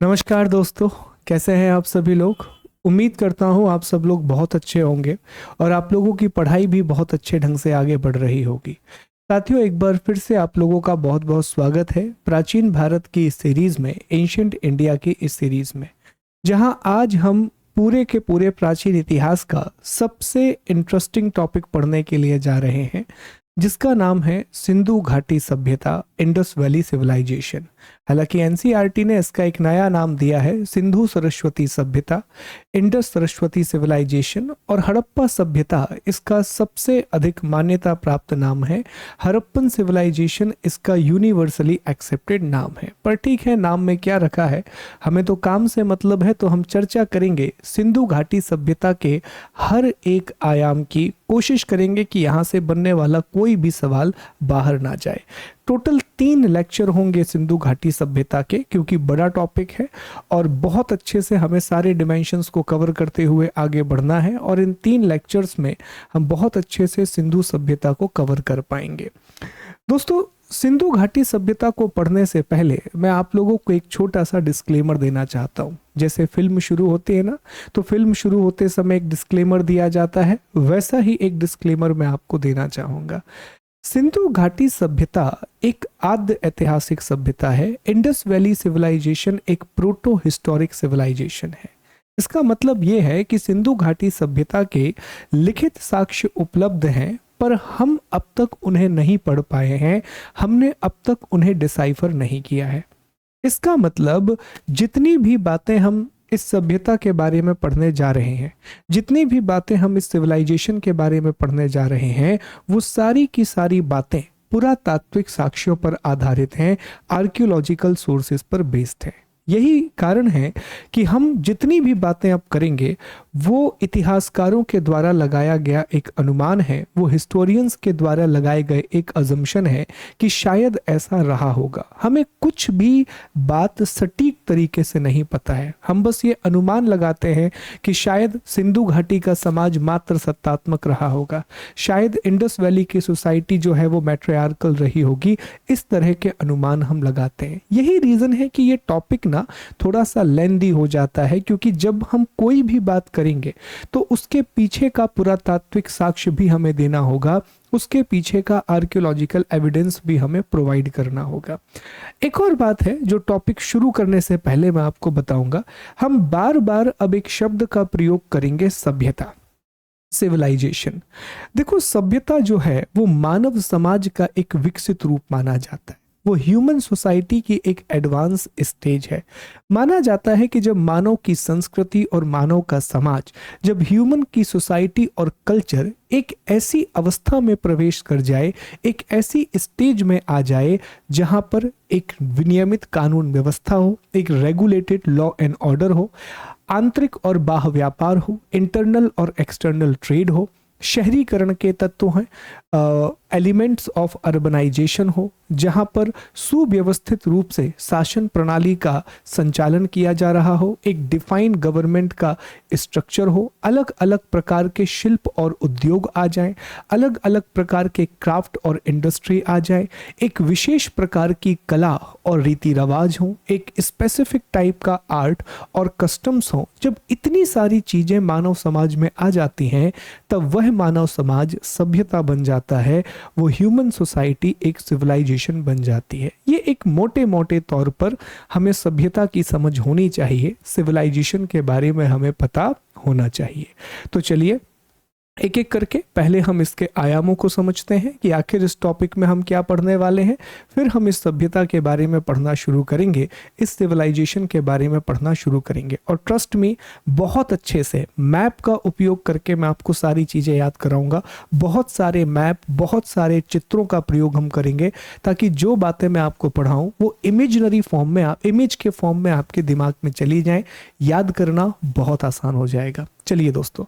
नमस्कार दोस्तों। कैसे हैं आप सभी लोग। उम्मीद करता हूं आप सब लोग बहुत अच्छे होंगे और आप लोगों की पढ़ाई भी बहुत अच्छे ढंग से आगे बढ़ रही होगी। साथियों, एक बार फिर से आप लोगों का बहुत बहुत स्वागत है प्राचीन भारत की इस सीरीज में, एंशियंट इंडिया की इस सीरीज में, जहां आज हम पूरे के पूरे प्राचीन इतिहास का सबसे इंटरेस्टिंग टॉपिक पढ़ने के लिए जा रहे हैं, जिसका नाम है सिंधु घाटी सभ्यता, इंडस वैली सिविलाइजेशन। हालांकि एनसीईआरटी ने इसका एक नया नाम दिया है, सिंधु सरस्वती सभ्यता, इंडस सरस्वती सिविलाइजेशन, और हड़प्पा सभ्यता इसका सबसे अधिक मान्यता प्राप्त नाम है। हड़प्पन सिविलाइजेशन इसका यूनिवर्सली एक्सेप्टेड नाम है। पर ठीक है, नाम में क्या रखा है, हमें तो काम से मतलब है, तो हम चर्चा करेंगे सिंधु घाटी सभ्यता के हर एक आयाम की। कोशिश करेंगे कि यहाँ से बनने वाला कोई भी सवाल बाहर ना जाए। टोटल 3 लेक्चर होंगे सिंधु घाटी सभ्यता के, क्योंकि बड़ा टॉपिक है और बहुत अच्छे से हमें सारे डिमेंशंस को कवर करते हुए आगे बढ़ना है, और इन 3 लेक्चर्स में हम बहुत अच्छे से सिंधु सभ्यता को कवर कर पाएंगे। दोस्तों, सिंधु घाटी सभ्यता को पढ़ने से पहले मैं आप लोगों को एक छोटा सा डिस्क्लेमर देना चाहता हूं। जैसे फिल्म शुरू होती है ना, तो फिल्म शुरू होते समय एक डिस्क्लेमर दिया जाता है, वैसा ही एक डिस्क्लेमर मैं आपको देना चाहूंगा। सिंधु घाटी सभ्यता एक आद्य ऐतिहासिक सभ्यता है। इंडस वैली सिविलाइजेशन एक प्रोटो हिस्टोरिक सिविलाइजेशन है। इसका मतलब यह है कि सिंधु घाटी सभ्यता के लिखित साक्ष्य उपलब्ध हैं, पर हम अब तक उन्हें नहीं पढ़ पाए हैं, हमने अब तक उन्हें डिसाइफर नहीं किया है। इसका मतलब जितनी भी बातें हम इस सभ्यता के बारे में पढ़ने जा रहे हैं, जितनी भी बातें हम इस सिविलाइजेशन के बारे में पढ़ने जा रहे हैं, वो सारी की सारी बातें पुरातात्विक साक्ष्यों पर आधारित हैं, आर्कियोलॉजिकल सोर्सेज पर बेस्ड हैं। यही कारण है कि हम जितनी भी बातें अब करेंगे वो इतिहासकारों के द्वारा लगाया गया एक अनुमान है, वो हिस्टोरियंस के द्वारा लगाए गए एक अजम्पशन है कि शायद ऐसा रहा होगा। हमें कुछ भी बात सटीक तरीके से नहीं पता है, हम बस ये अनुमान लगाते हैं कि शायद सिंधु घाटी का समाज मात्र सत्तात्मक रहा होगा, शायद इंडस वैली की सोसाइटी जो है वो मैट्रियार्कल रही होगी। इस तरह के अनुमान हम लगाते हैं। यही रीजन है कि ये टॉपिक थोड़ा सा लेंदी हो जाता है, क्योंकि जब हम कोई भी बात करेंगे तो उसके पीछे का पुरातात्विक साक्ष्य भी हमें देना होगा, उसके पीछे का आर्कियोलॉजिकल एविडेंस भी हमें प्रोवाइड करना होगा। एक और बात है जो टॉपिक शुरू करने से पहले मैं आपको बताऊंगा, हम बार बार अब एक शब्द का प्रयोग करेंगे, सभ्यता, सिविलाइजेशन। देखो, सभ्यता जो है वो मानव समाज का एक विकसित रूप माना जाता है, वो ह्यूमन सोसाइटी की एक एडवांस स्टेज है। माना जाता है कि जब मानव की संस्कृति और मानव का समाज, जब ह्यूमन की सोसाइटी और कल्चर एक ऐसी अवस्था में प्रवेश कर जाए, एक ऐसी स्टेज में आ जाए जहां पर एक विनियमित कानून व्यवस्था हो, एक रेगुलेटेड लॉ एंड ऑर्डर हो, आंतरिक और बाह्य व्यापार हो, इंटरनल और एक्सटर्नल ट्रेड हो, शहरीकरण के तत्व हैं, एलिमेंट्स ऑफ अर्बनाइजेशन हो, जहां पर सुव्यवस्थित रूप से शासन प्रणाली का संचालन किया जा रहा हो, एक डिफाइंड गवर्नमेंट का स्ट्रक्चर हो, अलग अलग प्रकार के शिल्प और उद्योग आ जाएं, अलग अलग प्रकार के क्राफ्ट और इंडस्ट्री आ जाए, एक विशेष प्रकार की कला और रीति रिवाज हो, एक स्पेसिफिक टाइप का आर्ट और कस्टम्स हो। जब इतनी सारी चीजें मानव समाज में आ जाती हैं, तब वह मानव समाज सभ्यता बन जाता है, वो ह्यूमन सोसाइटी एक सिविलाइजेशन बन जाती है। ये एक मोटे मोटे तौर पर हमें सभ्यता की समझ होनी चाहिए, सिविलाइजेशन के बारे में हमें पता होना चाहिए। तो चलिए एक एक करके पहले हम इसके आयामों को समझते हैं कि आखिर इस टॉपिक में हम क्या पढ़ने वाले हैं, फिर हम इस सभ्यता के बारे में पढ़ना शुरू करेंगे, इस सिविलाइजेशन के बारे में पढ़ना शुरू करेंगे। और ट्रस्ट मी, बहुत अच्छे से मैप का उपयोग करके मैं आपको सारी चीज़ें याद कराऊंगा। बहुत सारे मैप, बहुत सारे चित्रों का प्रयोग हम करेंगे, ताकि जो बातें मैं आपको पढ़ाऊँ वो इमेजनरी फॉर्म में, इमेज के फॉर्म में आपके दिमाग में चली जाएं। याद करना बहुत आसान हो जाएगा। चलिए दोस्तों,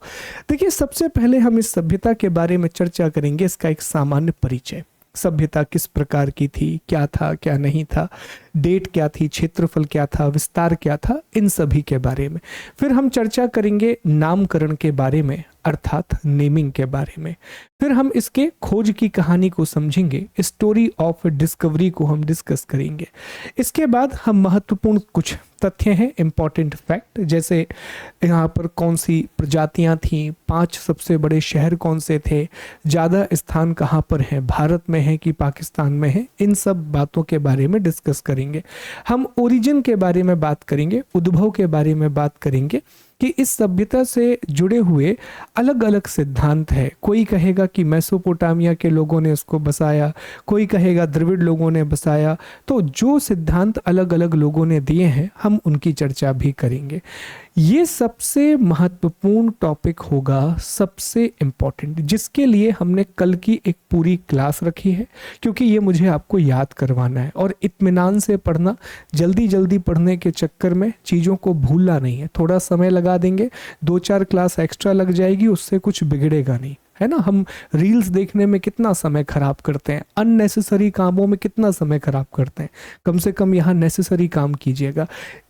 देखिए, सबसे पहले हम इस सभ्यता के बारे में चर्चा करेंगे, इसका एक सामान्य परिचय। सभ्यता किस प्रकार की थी, क्या था, क्या नहीं था, डेट क्या थी, क्षेत्रफल क्या था, विस्तार क्या था, इन सभी के बारे में। फिर हम चर्चा करेंगे नामकरण के बारे में, अर्थात नेमिंग के बारे में। फिर हम इसके खोज की कहानी को समझेंगे, स्टोरी ऑफ डिस्कवरी को हम डिस्कस करेंगे। इसके बाद हम महत्वपूर्ण कुछ तथ्य हैं, इंपॉर्टेंट फैक्ट, जैसे यहाँ पर कौन सी प्रजातियाँ थीं, 5 सबसे बड़े शहर कौन से थे, ज़्यादा स्थान कहाँ पर हैं, भारत में है कि पाकिस्तान में है, इन सब बातों के बारे में डिस्कस करेंगे। हम ओरिजिन के बारे में बात करेंगे, उद्भव के बारे में बात करेंगे कि इस सभ्यता से जुड़े हुए अलग अलग सिद्धांत है। कोई कहेगा कि मेसोपोटामिया के लोगों ने उसको बसाया, कोई कहेगा द्रविड़ लोगों ने बसाया। तो जो सिद्धांत अलग अलग लोगों ने दिए हैं हम उनकी चर्चा भी करेंगे। ये सबसे महत्वपूर्ण टॉपिक होगा, सबसे इम्पॉर्टेंट, जिसके लिए हमने कल की एक पूरी क्लास रखी है, क्योंकि ये मुझे आपको याद करवाना है। और इत्मीनान से पढ़ना, जल्दी जल्दी पढ़ने के चक्कर में चीज़ों को भूलना नहीं है। थोड़ा समय लगा देंगे, 2-4 क्लास एक्स्ट्रा लग जाएगी, उससे कुछ बिगड़ेगा नहीं, है ना। हम रील्स देखने में कितना समय खराब करते हैं, अननेसेसरी कामों में कितना समय खराब करते हैं। कम से कम यहाँ नेसेसरी काम कीजिएगा।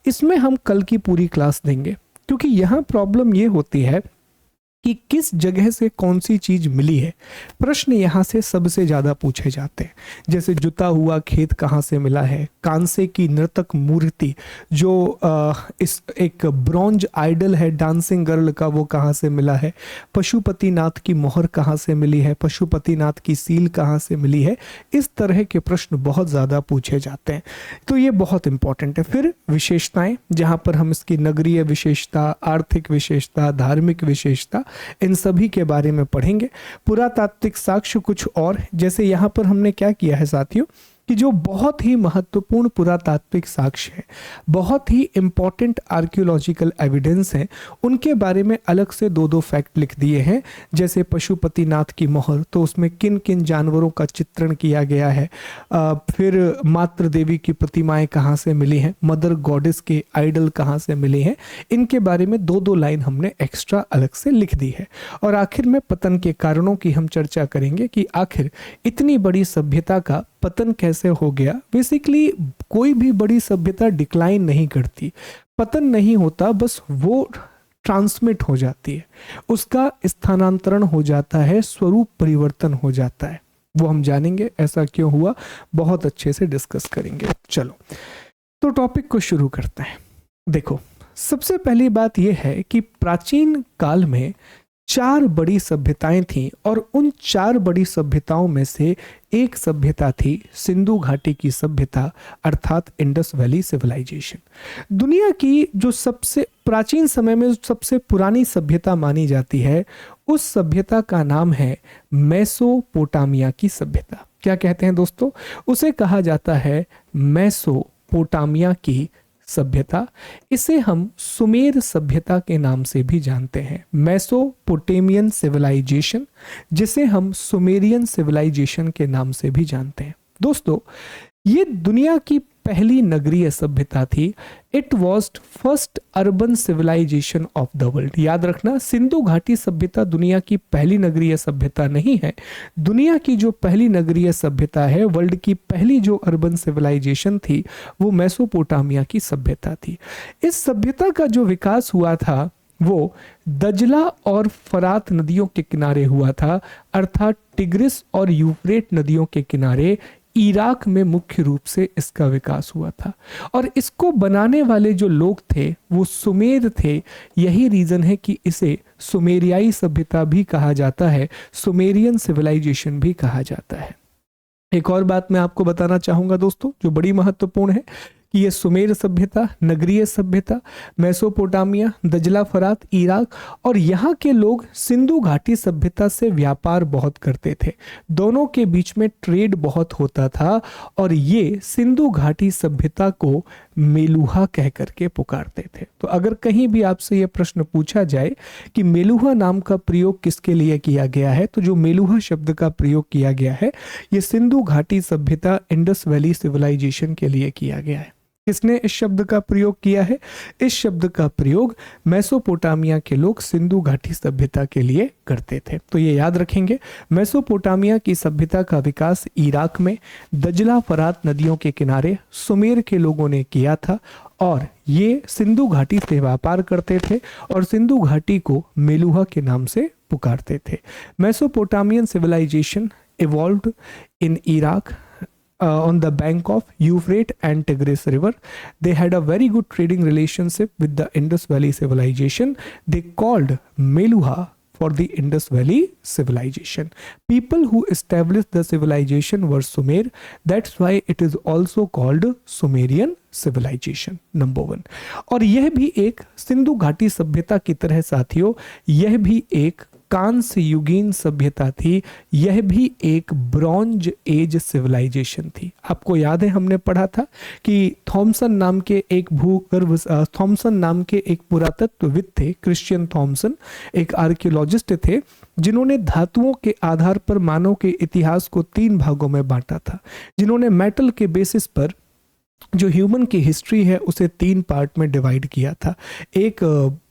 इसमें हम कल की पूरी क्लास देंगे, क्योंकि यहाँ प्रॉब्लम ये होती है कि किस जगह से कौन सी चीज मिली है। प्रश्न यहाँ से सबसे ज्यादा पूछे जाते हैं, जैसे जुता हुआ खेत कहाँ से मिला है, कांसे की नर्तक मूर्ति जो इस एक ब्रॉन्ज आइडल है डांसिंग गर्ल का, वो कहाँ से मिला है, पशुपतिनाथ की मोहर कहाँ से मिली है, पशुपतिनाथ की सील कहाँ से मिली है। इस तरह के प्रश्न बहुत ज़्यादा पूछे जाते हैं, तो ये बहुत इंपॉर्टेंट है। फिर विशेषताएं, जहाँ पर हम इसकी नगरीय विशेषता, आर्थिक विशेषता, धार्मिक विशेषता, इन सभी के बारे में पढ़ेंगे। पुरातात्विक साक्ष्य कुछ और, जैसे यहाँ पर हमने क्या किया है साथियों कि जो बहुत ही महत्वपूर्ण पुरातात्विक साक्ष्य है, बहुत ही इंपॉर्टेंट आर्कियोलॉजिकल एविडेंस हैं, उनके बारे में अलग से 2-2 फैक्ट लिख दिए हैं। जैसे पशुपतिनाथ की मोहर, तो उसमें किन किन जानवरों का चित्रण किया गया है। फिर मातृ देवी की प्रतिमाएं कहाँ से मिली हैं, मदर गॉडेस के आइडल कहाँ से मिले हैं, इनके बारे में 2-2 लाइन हमने एक्स्ट्रा अलग से लिख दी है। और आखिर में पतन के कारणों की हम चर्चा करेंगे कि आखिर इतनी बड़ी सभ्यता का पतन कैसे हो गया। बेसिकली कोई भी बड़ी सभ्यता डिक्लाइन नहीं करती, पतन नहीं होता, बस वो ट्रांसमिट हो जाती है, उसका स्थानांतरण हो जाता है, स्वरूप परिवर्तन हो जाता है। वो हम जानेंगे ऐसा क्यों हुआ, बहुत अच्छे से डिस्कस करेंगे। चलो तो टॉपिक को शुरू करते हैं। देखो, सबसे पहली बात यह है कि प्राचीन काल में 4 बड़ी सभ्यताएं थीं, और उन 4 बड़ी सभ्यताओं में से एक सभ्यता थी सिंधु घाटी की सभ्यता, अर्थात इंडस वैली सिविलाइजेशन। दुनिया की जो सबसे प्राचीन समय में सबसे पुरानी सभ्यता मानी जाती है, उस सभ्यता का नाम है मेसोपोटामिया की सभ्यता। क्या कहते हैं दोस्तों? उसे कहा जाता है मेसोपोटामिया की सभ्यता। इसे हम सुमेर सभ्यता के नाम से भी जानते हैं, मेसोपोटेमियन सिविलाइजेशन, जिसे हम सुमेरियन सिविलाइजेशन के नाम से भी जानते हैं। दोस्तों, ये दुनिया की पहली नगरीय सभ्यता थी। It was first urban civilisation of the world. याद रखना, सिंधु घाटी सभ्यता दुनिया की पहली नगरीय सभ्यता नहीं है। दुनिया की जो पहली नगरीय सभ्यता है, वर्ल्ड की पहली जो अर्बन सिविलाइजेशन थी, वो मेसोपोटामिया की सभ्यता थी। इस सभ्यता का जो विकास हुआ था वो दजला और फरात नदियों के किनारे हुआ था, अर्थात टिग्रिस और यूफ्रेट नदियों के किनारे इराक में मुख्य रूप से इसका विकास हुआ था। और इसको बनाने वाले जो लोग थे वो सुमेर थे। यही रीजन है कि इसे सुमेरियाई सभ्यता भी कहा जाता है, सुमेरियन सिविलाइजेशन भी कहा जाता है। एक और बात मैं आपको बताना चाहूंगा दोस्तों, जो बड़ी महत्वपूर्ण है, कि ये सुमेर सभ्यता, नगरीय सभ्यता, मेसोपोटामिया, दजला फरात, इराक, और यहाँ के लोग सिंधु घाटी सभ्यता से व्यापार बहुत करते थे। दोनों के बीच में ट्रेड बहुत होता था, और ये सिंधु घाटी सभ्यता को मेलुहा कह करके पुकारते थे। तो अगर कहीं भी आपसे यह प्रश्न पूछा जाए कि मेलुहा नाम का प्रयोग किसके लिए किया गया है, तो जो मेलुहा शब्द का प्रयोग किया गया है, ये सिंधु घाटी सभ्यता, इंडस वैली सिविलाइजेशन के लिए किया गया है। किसने इस शब्द का प्रयोग किया है? इस शब्द का प्रयोग मेसोपोटामिया के लोग सिंधु घाटी सभ्यता के लिए करते थे। तो ये याद रखेंगे, मेसोपोटामिया की सभ्यता का विकास इराक में दजला फरात नदियों के किनारे सुमेर के लोगों ने किया था, और ये सिंधु घाटी से व्यापार करते थे, और सिंधु घाटी को मेलुहा के नाम से पुकारते थे। Mesopotamian civilisation evolved in Iraq on the bank of Euphrates and Tigris river. They had a very good trading relationship with the Indus Valley civilization. They called Meluha for the Indus Valley civilization. People who established the civilization were Sumer. That's why it is also called Sumerian civilization. Number 1। और यह भी एक सिंधु घाटी सभ्यता की तरह साथियों, यह भी एक कांस्य युगीन सभ्यता थी, यह भी एक ब्रॉन्ज एज सिविलाइजेशन थी। आपको याद है हमने पढ़ा था कि थॉमसन नाम के एक थॉमसन नाम के एक पुरातत्वविद थे, क्रिश्चियन थॉमसन, एक आर्कियोलॉजिस्ट थे, जिन्होंने धातुओं के आधार पर मानव के इतिहास को 3 भागों में बांटा था, जिन्होंने मेटल के बेसिस पर जो ह्यूमन की हिस्ट्री है उसे 3 पार्ट में डिवाइड किया था। एक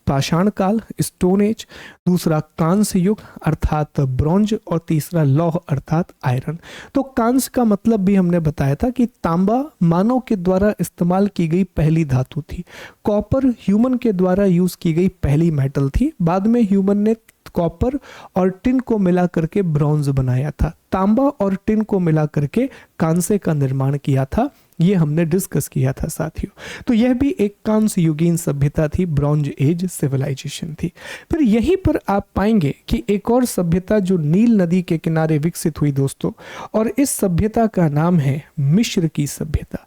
पाषाण काल, स्टोन एज, दूसरा कांस्य युग अर्थात ब्रॉन्ज, और तीसरा लौह अर्थात आयरन। तो कांस्य का मतलब भी हमने बताया था कि तांबा मानव के द्वारा इस्तेमाल की गई पहली धातु थी। कॉपर ह्यूमन के द्वारा यूज की गई पहली मेटल थी। बाद में ह्यूमन ने कॉपर और टिन को मिला करके ब्रॉन्ज बनाया था। तांबा और टिन को मिला करके कांसे का निर्माण किया था। ये हमने डिस्कस किया था साथियों। तो यह भी एक कांस्य युगीन सभ्यता थी, ब्रॉन्ज एज सिविलाइजेशन थी। फिर यहीं पर आप पाएंगे कि एक और सभ्यता जो नील नदी के किनारे विकसित हुई दोस्तों, और इस सभ्यता का नाम है मिस्र की सभ्यता।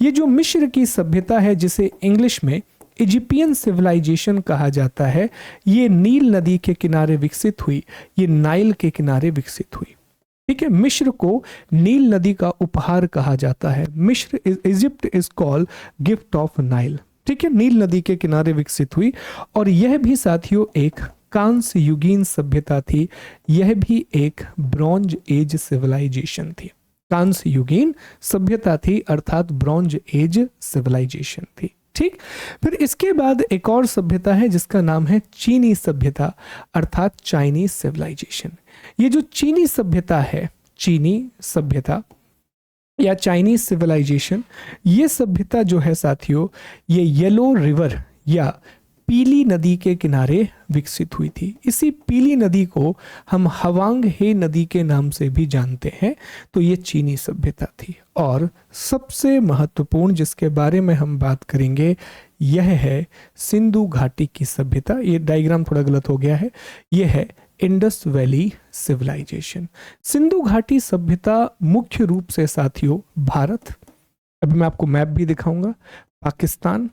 ये जो मिस्र की सभ्यता है, जिसे इंग्लिश में इजिप्शियन सिविलाइजेशन कहा जाता है, ये नील नदी के किनारे विकसित हुई, ये नाइल के किनारे विकसित हुई। ठीक है, मिस्र को नील नदी का उपहार कहा जाता है। मिस्र Egypt is called gift of Nile. ठीक है, नील नदी के किनारे विकसित हुई, और यह भी साथियों एक कांस्य युगीन सभ्यता थी, यह भी एक ब्रॉन्ज एज सिविलाइजेशन थी। कांस्य युगीन सभ्यता थी अर्थात ब्रॉन्ज एज सिविलाइजेशन थी। ठीक, फिर इसके बाद एक और सभ्यता है जिसका नाम है चीनी सभ्यता अर्थात चाइनीज सिविलाइजेशन। ये जो चीनी सभ्यता है, चीनी सभ्यता या चाइनीज सिविलाइजेशन, ये सभ्यता जो है साथियों, ये येलो रिवर या पीली नदी के किनारे विकसित हुई थी। इसी पीली नदी को हम हवांग हे नदी के नाम से भी जानते हैं। तो ये चीनी सभ्यता थी। और सबसे महत्वपूर्ण जिसके बारे में हम बात करेंगे, यह है सिंधु घाटी की सभ्यता। ये डायग्राम थोड़ा गलत हो गया है, यह है इंडस वैली सिविलाइजेशन। सिंधु घाटी सभ्यता मुख्य रूप से साथियों भारत, अभी मैं आपको मैप भी दिखाऊंगा, पाकिस्तान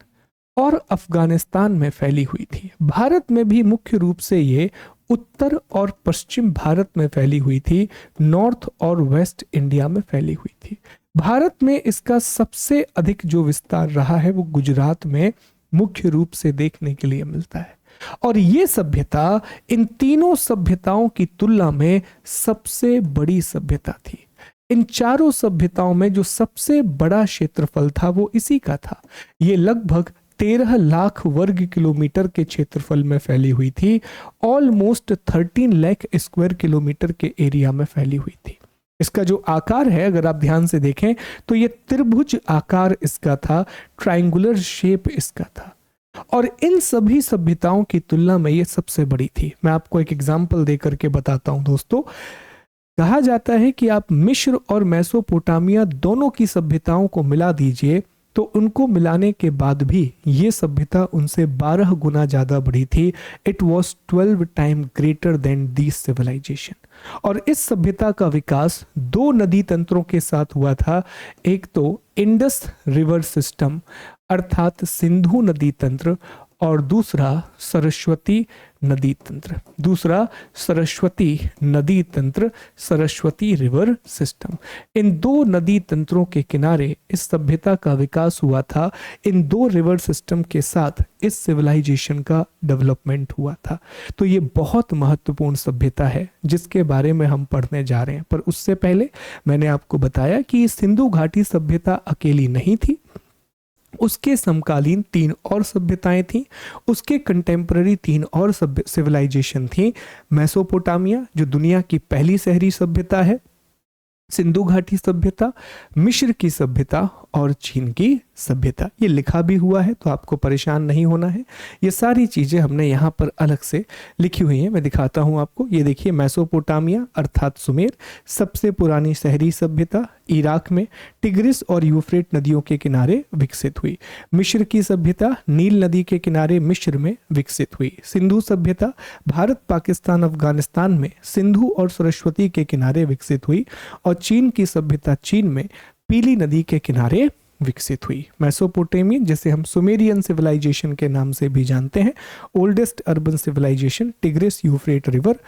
और अफगानिस्तान में फैली हुई थी। भारत में भी मुख्य रूप से ये उत्तर और पश्चिम भारत में फैली हुई थी, नॉर्थ और वेस्ट इंडिया में फैली हुई थी। भारत में इसका सबसे अधिक जो विस्तार रहा है वो गुजरात में मुख्य रूप से देखने के लिए मिलता है। और ये सभ्यता इन तीनों सभ्यताओं की तुलना में सबसे बड़ी सभ्यता थी। इन चारों सभ्यताओं में जो सबसे बड़ा क्षेत्रफल था वो इसी का था। ये लगभग 13 लाख वर्ग किलोमीटर के क्षेत्रफल में फैली हुई थी। ऑलमोस्ट 13 लाख स्क्वायर किलोमीटर के एरिया में फैली हुई थी। इसका जो आकार है, अगर आप ध्यान से देखें तो ये त्रिभुज आकार इसका था, ट्रायंगुलर शेप इसका था। और इन सभी सभ्यताओं की तुलना में ये सबसे बड़ी थी। मैं आपको एक एग्जांपल देकर के बताता हूं दोस्तों। कहा जाता है कि आप मिस्र और मेसोपोटामिया दोनों की सभ्यताओं को मिला दीजिए तो उनको मिलाने के बाद भी ये सभ्यता उनसे 12 गुना ज्यादा बड़ी थी। It was 12 time greater than this civilisation. और इस सभ्यता का विकास 2 नदी तंत्रों के साथ हुआ था। एक तो इंडस रिवर सिस्टम अर्थात सिंधु नदी तंत्र, और दूसरा सरस्वती नदी तंत्र। दूसरा सरस्वती नदी तंत्र, सरस्वती रिवर सिस्टम। इन 2 नदी तंत्रों के किनारे इस सभ्यता का विकास हुआ था। इन 2 रिवर सिस्टम के साथ इस सिविलाइजेशन का डेवलपमेंट हुआ था। तो ये बहुत महत्वपूर्ण सभ्यता है जिसके बारे में हम पढ़ने जा रहे हैं। पर उससे पहले मैंने आपको बताया कि सिंधु घाटी सभ्यता अकेली नहीं थी, उसके समकालीन 3 और सभ्यताएं थीं। उसके कंटेम्पररी 3 और सिविलाइजेशन थी। मेसोपोटामिया जो दुनिया की पहली शहरी सभ्यता है, सिंधु घाटी सभ्यता, मिस्र की सभ्यता और चीन की सभ्यता। ये लिखा भी हुआ है तो आपको परेशान नहीं होना है, ये सारी चीज़ें हमने यहाँ पर अलग से लिखी हुई हैं। मैं दिखाता हूँ आपको। ये देखिए, मेसोपोटामिया अर्थात सुमेर सबसे पुरानी शहरी सभ्यता इराक में टिग्रिस और यूफ्रेट नदियों के किनारे विकसित हुई। मिस्र की सभ्यता नील नदी के किनारे मिस्र में विकसित हुई। सिंधु सभ्यता भारत, पाकिस्तान, अफगानिस्तान में सिंधु और सरस्वती के किनारे विकसित हुई। और चीन की सभ्यता चीन में पीली नदी के किनारे विकसित हुई। मेसोपोटामियन, जिसे हम सुमेरियन सिविलाइजेशन के नाम से भी जानते हैं, oldest urban civilization, Tigris Euphrates river,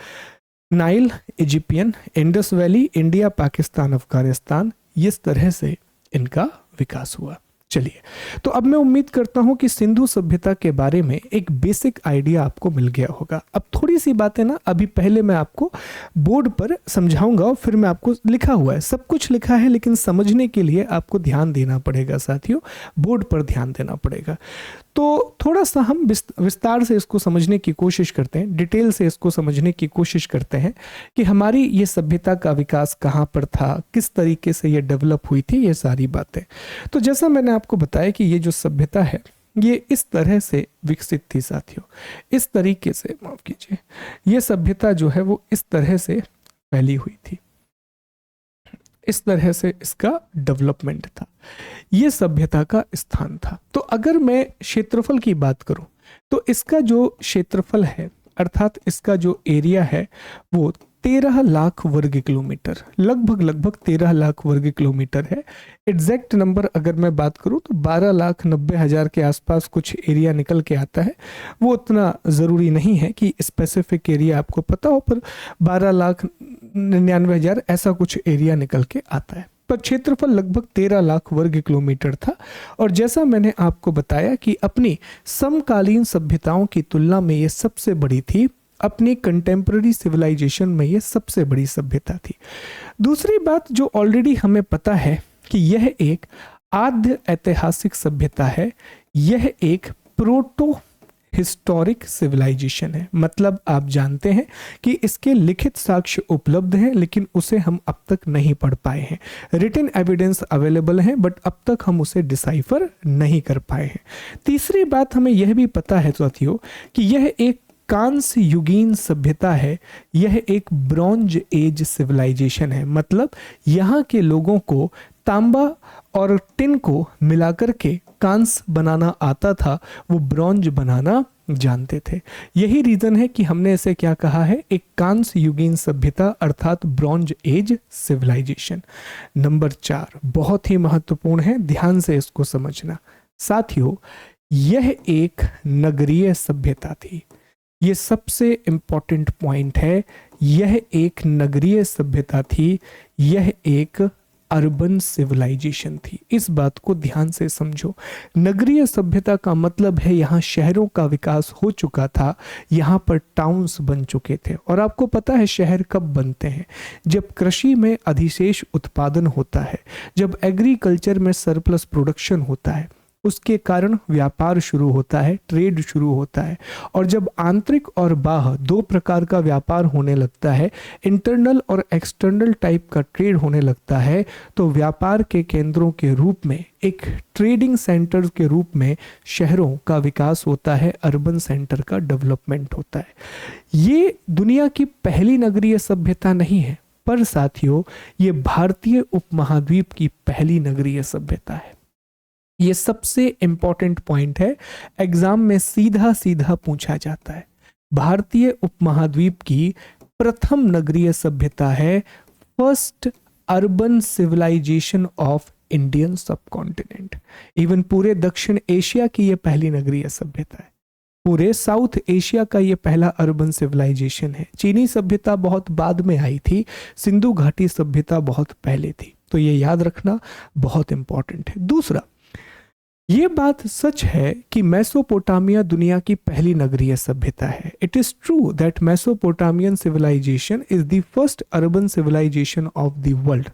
Nile, Egyptian, Indus Valley, India, Pakistan, Afghanistan, इस तरह से इनका विकास हुआ। चलिए, तो अब मैं उम्मीद करता हूं कि सिंधु सभ्यता के बारे में एक बेसिक आइडिया आपको मिल गया होगा। अब थोड़ी सी बातें ना अभी पहले मैं आपको बोर्ड पर समझाऊंगा और फिर मैं आपको, लिखा हुआ है, सब कुछ लिखा है, लेकिन समझने के लिए आपको ध्यान देना पड़ेगा साथियों, बोर्ड पर ध्यान देना पड़ेगा। तो थोड़ा सा हम विस्तार से इसको समझने की कोशिश करते हैं, डिटेल से इसको समझने की कोशिश करते हैं कि हमारी ये सभ्यता का विकास कहाँ पर था, किस तरीके से ये डेवलप हुई थी, ये सारी बातें। तो जैसा मैंने आपको बताया कि ये जो सभ्यता है ये इस तरह से विकसित थी साथियों, इस तरीके से, माफ कीजिए, ये सभ्यता जो है वो इस तरह से फैली हुई थी, इस तरह से इसका डेवलपमेंट था, ये सभ्यता का स्थान था। तो अगर मैं क्षेत्रफल की बात करूं तो इसका जो क्षेत्रफल है अर्थात इसका जो एरिया है वो 13 लाख वर्ग किलोमीटर, लगभग 13 लाख वर्ग किलोमीटर है। एग्जैक्ट नंबर अगर मैं बात करूं तो 12,90,000 के आसपास कुछ एरिया निकल के आता है। वो उतना ज़रूरी नहीं है कि स्पेसिफिक एरिया आपको पता हो, पर 12,99,000 ऐसा कुछ एरिया निकल के आता है। पर क्षेत्रफल लगभग 13 लाख वर्ग किलोमीटर था। और जैसा मैंने आपको बताया कि अपनी समकालीन सभ्यताओं की तुलना में ये सबसे बड़ी थी, अपनी कंटेम्पररी सिविलाइजेशन में ये सबसे बड़ी सभ्यता थी। दूसरी बात जो ऑलरेडी हमें पता है कि यह एक आद्य ऐतिहासिक सभ्यता है, यह एक प्रोटो हिस्टोरिक सिविलाइजेशन है। मतलब आप जानते हैं कि इसके लिखित साक्ष्य उपलब्ध हैं, लेकिन उसे हम अब तक नहीं पढ़ पाए हैं। रिटन एविडेंस अवेलेबल है, बट अब तक हम उसे डिसाइफर नहीं कर पाए हैं। तीसरी बात हमें यह भी पता है साथियों कि यह एक कांस्य युगीन सभ्यता है, यह एक ब्रॉन्ज एज सिविलाइजेशन है। मतलब यहाँ के लोगों को तांबा और टिन को मिलाकर के कांस्य बनाना आता था, वो ब्रॉन्ज बनाना जानते थे। यही रीजन है कि हमने इसे क्या कहा है, एक कांस्य युगीन सभ्यता अर्थात ब्रॉन्ज एज सिविलाइजेशन। नंबर 4 बहुत ही महत्वपूर्ण है, ध्यान से इसको समझना साथियों, यह एक नगरीय सभ्यता थी। ये सबसे इंपॉर्टेंट पॉइंट है, यह एक नगरीय सभ्यता थी, यह एक अर्बन सिविलाइजेशन थी। इस बात को ध्यान से समझो। नगरीय सभ्यता का मतलब है यहाँ शहरों का विकास हो चुका था, यहाँ पर टाउन्स बन चुके थे। और आपको पता है शहर कब बनते हैं, जब कृषि में अधिशेष उत्पादन होता है, जब एग्रीकल्चर में सरप्लस प्रोडक्शन होता है, उसके कारण व्यापार शुरू होता है, ट्रेड शुरू होता है। और जब आंतरिक और बाह्य दो प्रकार का व्यापार होने लगता है, इंटरनल और एक्सटर्नल टाइप का ट्रेड होने लगता है, तो व्यापार के केंद्रों के रूप में, एक ट्रेडिंग सेंटर के रूप में शहरों का विकास होता है, अर्बन सेंटर का डेवलपमेंट होता है। ये दुनिया की पहली नगरीय सभ्यता नहीं है, पर साथियों ये भारतीय उपमहाद्वीप की पहली नगरीय सभ्यता है। ये सबसे इंपॉर्टेंट पॉइंट है, एग्जाम में सीधा सीधा पूछा जाता है। भारतीय उपमहाद्वीप की प्रथम नगरीय सभ्यता है, first urban civilisation of Indian subcontinent. Even पूरे दक्षिण एशिया की ये पहली नगरीय सभ्यता है, पूरे साउथ एशिया का ये पहला अर्बन सिविलाइजेशन है। चीनी सभ्यता बहुत बाद में आई थी, सिंधु घाटी सभ्यता बहुत पहले थी। तो ये याद रखना बहुत इंपॉर्टेंट है। दूसरा, ये बात सच है कि मेसोपोटामिया दुनिया की पहली नगरीय सभ्यता है। It is true that Mesopotamian civilisation is the first urban civilisation of the world,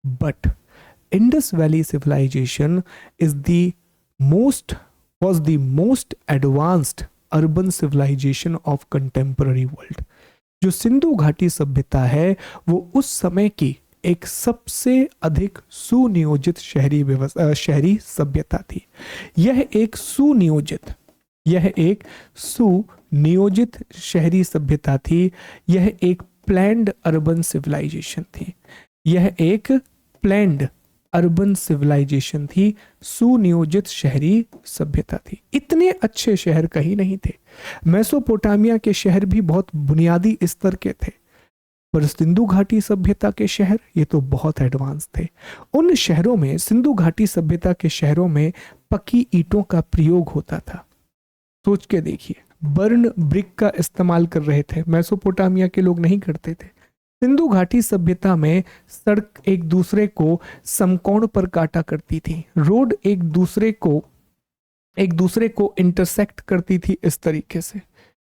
but Indus Valley civilisation is the was the most advanced urban civilization of contemporary world। जो सिंधु घाटी सभ्यता है वो उस समय की एक सबसे अधिक सुनियोजित शहरी सभ्यता थी। यह एक सुनियोजित शहरी सभ्यता थी। यह एक प्लैंड अर्बन सिविलाइजेशन थी। यह एक प्लैंड अर्बन सिविलाइजेशन थी, सुनियोजित शहरी सभ्यता थी। इतने अच्छे शहर कहीं नहीं थे। मेसोपोटामिया के शहर भी बहुत बुनियादी स्तर के थे, पर सिंधु घाटी सभ्यता के शहर ये तो बहुत एडवांस थे। उन शहरों में, सिंधु घाटी सभ्यता के शहरों में पक्की ईंटों का प्रयोग होता था। सोच के देखिए, बर्न ब्रिक का इस्तेमाल कर रहे थे, मेसोपोटामिया के लोग नहीं करते थे। सिंधु घाटी सभ्यता में सड़क एक दूसरे को समकोण पर काटा करती थी, रोड एक दूसरे को इंटरसेक्ट करती थी इस तरीके से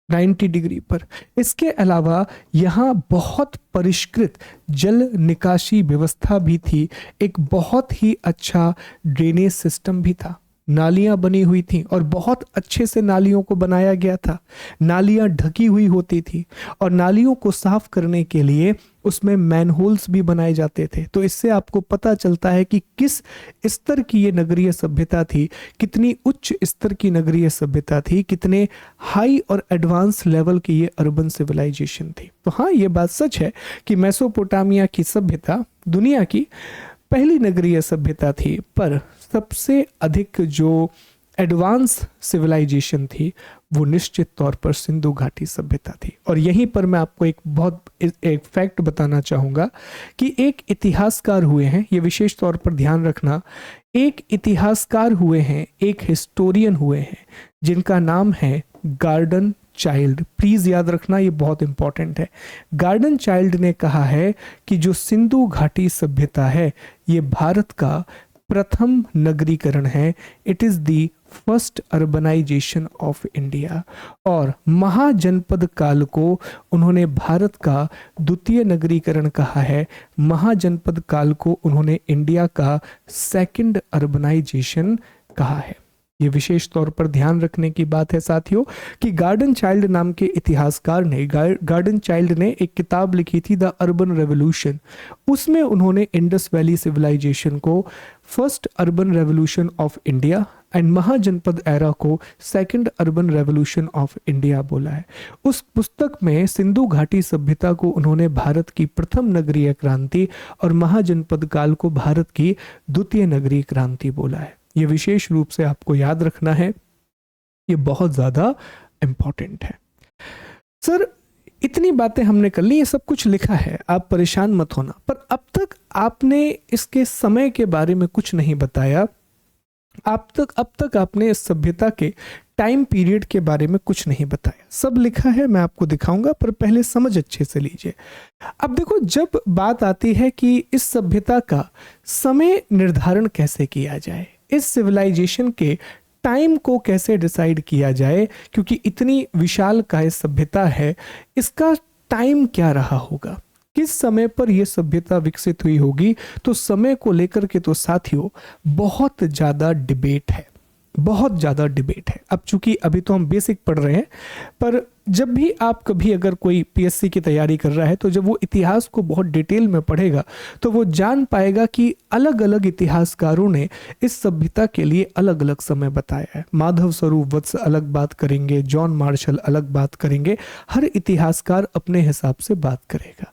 90 डिग्री पर। इसके अलावा यहाँ बहुत परिष्कृत जल निकासी व्यवस्था भी थी। एक बहुत ही अच्छा ड्रेनेज सिस्टम भी था। नालियां बनी हुई थी और बहुत अच्छे से नालियों को बनाया गया था। नालियां ढकी हुई होती थी और नालियों को साफ करने के लिए उसमें मैनहोल्स भी बनाए जाते थे। तो इससे आपको पता चलता है कि किस स्तर की ये नगरीय सभ्यता थी, कितनी उच्च स्तर की नगरीय सभ्यता थी, कितने हाई और एडवांस लेवल की ये अर्बन सिविलाइजेशन थी। तो हाँ, ये बात सच है कि मेसोपोटामिया की सभ्यता दुनिया की पहली नगरीय सभ्यता थी, पर सबसे अधिक जो एडवांस सिविलाइजेशन थी वो निश्चित तौर पर सिंधु घाटी सभ्यता थी। और यहीं पर मैं आपको एक फैक्ट बताना चाहूँगा कि एक इतिहासकार हुए हैं, ये विशेष तौर पर ध्यान रखना, एक इतिहासकार हुए हैं, एक हिस्टोरियन हुए हैं, जिनका नाम है गार्डन चाइल्ड। प्लीज याद रखना, ये बहुत इंपॉर्टेंट है। गार्डन चाइल्ड ने कहा है कि जो सिंधु घाटी सभ्यता है ये भारत का प्रथम नगरीकरण है। It is the first urbanisation of India. और महाजनपद काल को उन्होंने भारत का द्वितीय नगरीकरण कहा है। महाजनपद काल को उन्होंने इंडिया का सेकंड अर्बनाइजेशन कहा है। ये विशेष तौर पर ध्यान रखने की बात है साथियों कि गार्डन चाइल्ड नाम के इतिहासकार ने गार्डन चाइल्ड ने एक किताब लिखी थी द अर्बन रेवोल्यूशन। उसमें उन्होंने इंडस वैली सिविलाइजेशन को first urban revolution of India and Mahajanapada era को second urban revolution of India बोला है। उस पुस्तक में सिंधु घाटी सभ्यता को उन्होंने भारत की प्रथम नगरीय क्रांति और महाजनपद काल को भारत की द्वितीय नगरीय क्रांति बोला है। ये विशेष रूप से आपको याद रखना है, ये बहुत ज्यादा इंपॉर्टेंट है। सर, इतनी बातें हमने कर ली, ये सब कुछ लिखा है, आप परेशान मत होना, पर अब तक आपने इसके समय के बारे में कुछ नहीं बताया। अब तक आपने इस सभ्यता के टाइम पीरियड के बारे में कुछ नहीं बताया। सब लिखा है, मैं आपको दिखाऊंगा, पर पहले समझ अच्छे से लीजिए। अब देखो, जब बात आती है कि इस सभ्यता का समय निर्धारण कैसे किया जाए, इस सिविलाइजेशन के टाइम को कैसे डिसाइड किया जाए, क्योंकि इतनी विशाल काय सभ्यता है, इसका टाइम क्या रहा होगा, किस समय पर यह सभ्यता विकसित हुई होगी, तो समय को लेकर के तो साथियों बहुत ज्यादा डिबेट है, बहुत ज्यादा डिबेट है। अब चूंकि अभी तो हम बेसिक पढ़ रहे हैं, पर जब भी आप कभी अगर कोई पीएससी की तैयारी कर रहा है तो जब वो इतिहास को बहुत डिटेल में पढ़ेगा तो वो जान पाएगा कि अलग अलग इतिहासकारों ने इस सभ्यता के लिए अलग अलग समय बताया है। माधव स्वरूप वत्स अलग बात करेंगे, जॉन मार्शल अलग बात करेंगे, हर इतिहासकार अपने हिसाब से बात करेगा।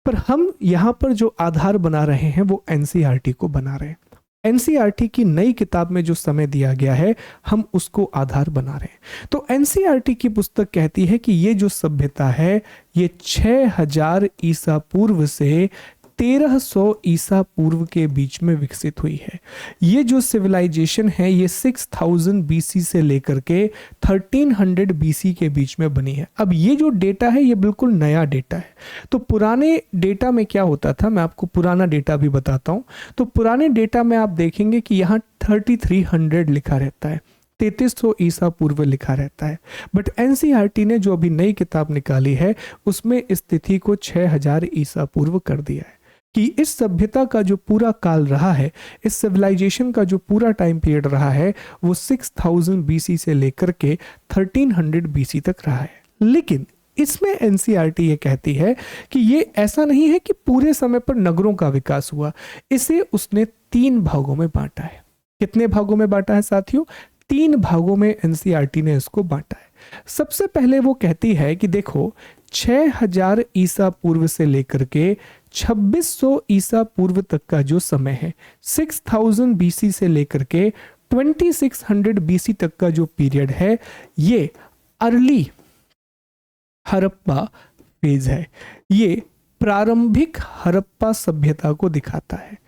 पर हम यहाँ पर जो आधार बना रहे हैं वो एनसीईआरटी को बना रहे हैं। एनसीईआरटी की नई किताब में जो समय दिया गया है हम उसको आधार बना रहे हैं। तो एनसीईआरटी की पुस्तक कहती है कि ये जो सभ्यता है ये 6000 ईसा पूर्व से 1300 ईसा पूर्व के बीच में विकसित हुई है। ये जो सिविलाइजेशन है ये 6000 बीसी से लेकर के 1300 बीसी के बीच में बनी है। अब ये जो डेटा है ये बिल्कुल नया डेटा है। तो पुराने डेटा में क्या होता था, मैं आपको पुराना डेटा भी बताता हूँ। तो पुराने डेटा में आप देखेंगे कि यहाँ 3300 लिखा रहता है, 3300 ईसा पूर्व लिखा रहता है। बट एनसीईआरटी ने जो अभी नई किताब निकाली है उसमें इस तिथि को 6000 ईसा पूर्व कर दिया है कि इस सभ्यता का जो पूरा काल रहा है, इस सिविलाइजेशन का जो पूरा टाइम पीरियड रहा है वो 6000 बीसी से लेकर के 1300 बीसी तक रहा है। लेकिन इसमें एनसीईआरटी ये कहती है कि ये ऐसा नहीं है कि पूरे समय पर नगरों का विकास हुआ, इसे उसने 3 भागों में बांटा है। कितने भागों में बांटा है साथियों? 3 भागों में एनसीईआरटी ने इसको बांटा है। सबसे पहले वो कहती है कि देखो 6000 ईसा पूर्व से लेकर के 2600 ईसा पूर्व तक का जो समय है, 6000 बीसी से लेकर के 2600 बीसी तक का जो पीरियड है, ये अर्ली हड़प्पा फेज है। ये प्रारंभिक हड़प्पा सभ्यता को दिखाता है,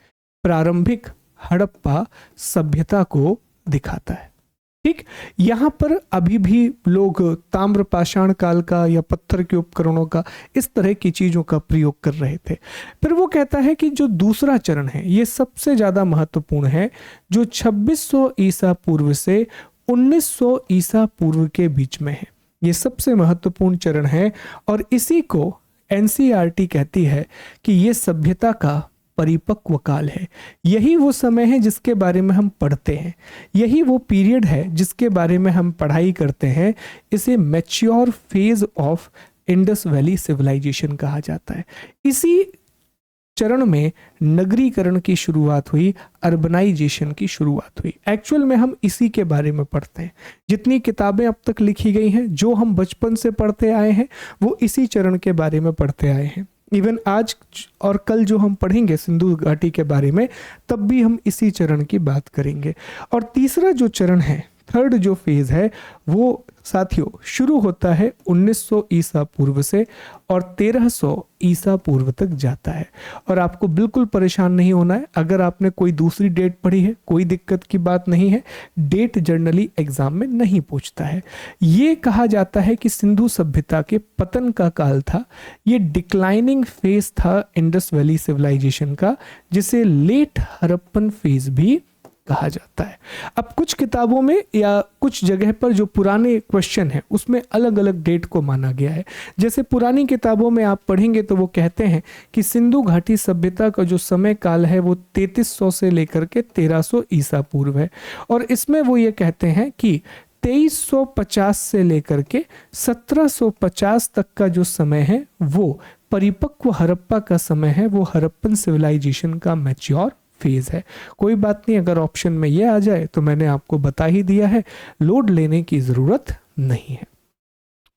प्रारंभिक हड़प्पा सभ्यता को दिखाता है। ठीक, यहां पर अभी भी लोग ताम्रपाषाण काल का या पत्थर के उपकरणों का, इस तरह की चीजों का प्रयोग कर रहे थे। फिर वो कहता है कि जो दूसरा चरण है ये सबसे ज्यादा महत्वपूर्ण है, जो 2600 ईसा पूर्व से 1900 ईसा पूर्व के बीच में है। ये सबसे महत्वपूर्ण चरण है और इसी को एनसीईआरटी कहती है कि ये सभ्यता का परिपक्व काल है। यही वो समय है जिसके बारे में हम पढ़ते हैं, यही वो पीरियड है जिसके बारे में हम पढ़ाई करते हैं। इसे mature phase of Indus Valley civilisation कहा जाता है। इसी चरण में नगरीकरण की शुरुआत हुई, अर्बनाइजेशन की शुरुआत हुई। एक्चुअल में हम इसी के बारे में पढ़ते हैं। जितनी किताबें अब तक लिखी गई हैं, जो हम बचपन से पढ़ते आए हैं, वो इसी चरण के बारे में पढ़ते आए हैं। इवन आज और कल जो हम पढ़ेंगे सिंधु घाटी के बारे में, तब भी हम इसी चरण की बात करेंगे। और तीसरा जो चरण है, थर्ड जो फेज है, वो साथियों शुरू होता है 1900 ईसा पूर्व से और 1300 ईसा पूर्व तक जाता है। और आपको बिल्कुल परेशान नहीं होना है अगर आपने कोई दूसरी डेट पढ़ी है, कोई दिक्कत की बात नहीं है। डेट जनरली एग्जाम में नहीं पूछता है। ये कहा जाता है कि सिंधु सभ्यता के पतन का काल था, ये डिक्लाइनिंग फेज था इंडस वैली सिविलाइजेशन का, जिसे लेट हड़प्पन फेज भी कहा जाता है। अब कुछ किताबों में या कुछ जगह पर जो पुराने क्वेश्चन है उसमें अलग अलग डेट को माना गया है। जैसे पुरानी किताबों में आप पढ़ेंगे तो वो कहते हैं कि सिंधु घाटी सभ्यता का जो समय काल है वो 3300 से लेकर के 1300 ईसा पूर्व है। और इसमें वो ये कहते हैं कि 2350 से लेकर के 1750 तक का जो समय है वो परिपक्व हड़प्पा का समय है, वो हड़प्पन सिविलाइजेशन का मैच्योर फेज है। कोई बात नहीं, अगर ऑप्शन में ये आ जाए तो मैंने आपको बता ही दिया है, लोड लेने की जरूरत नहीं है।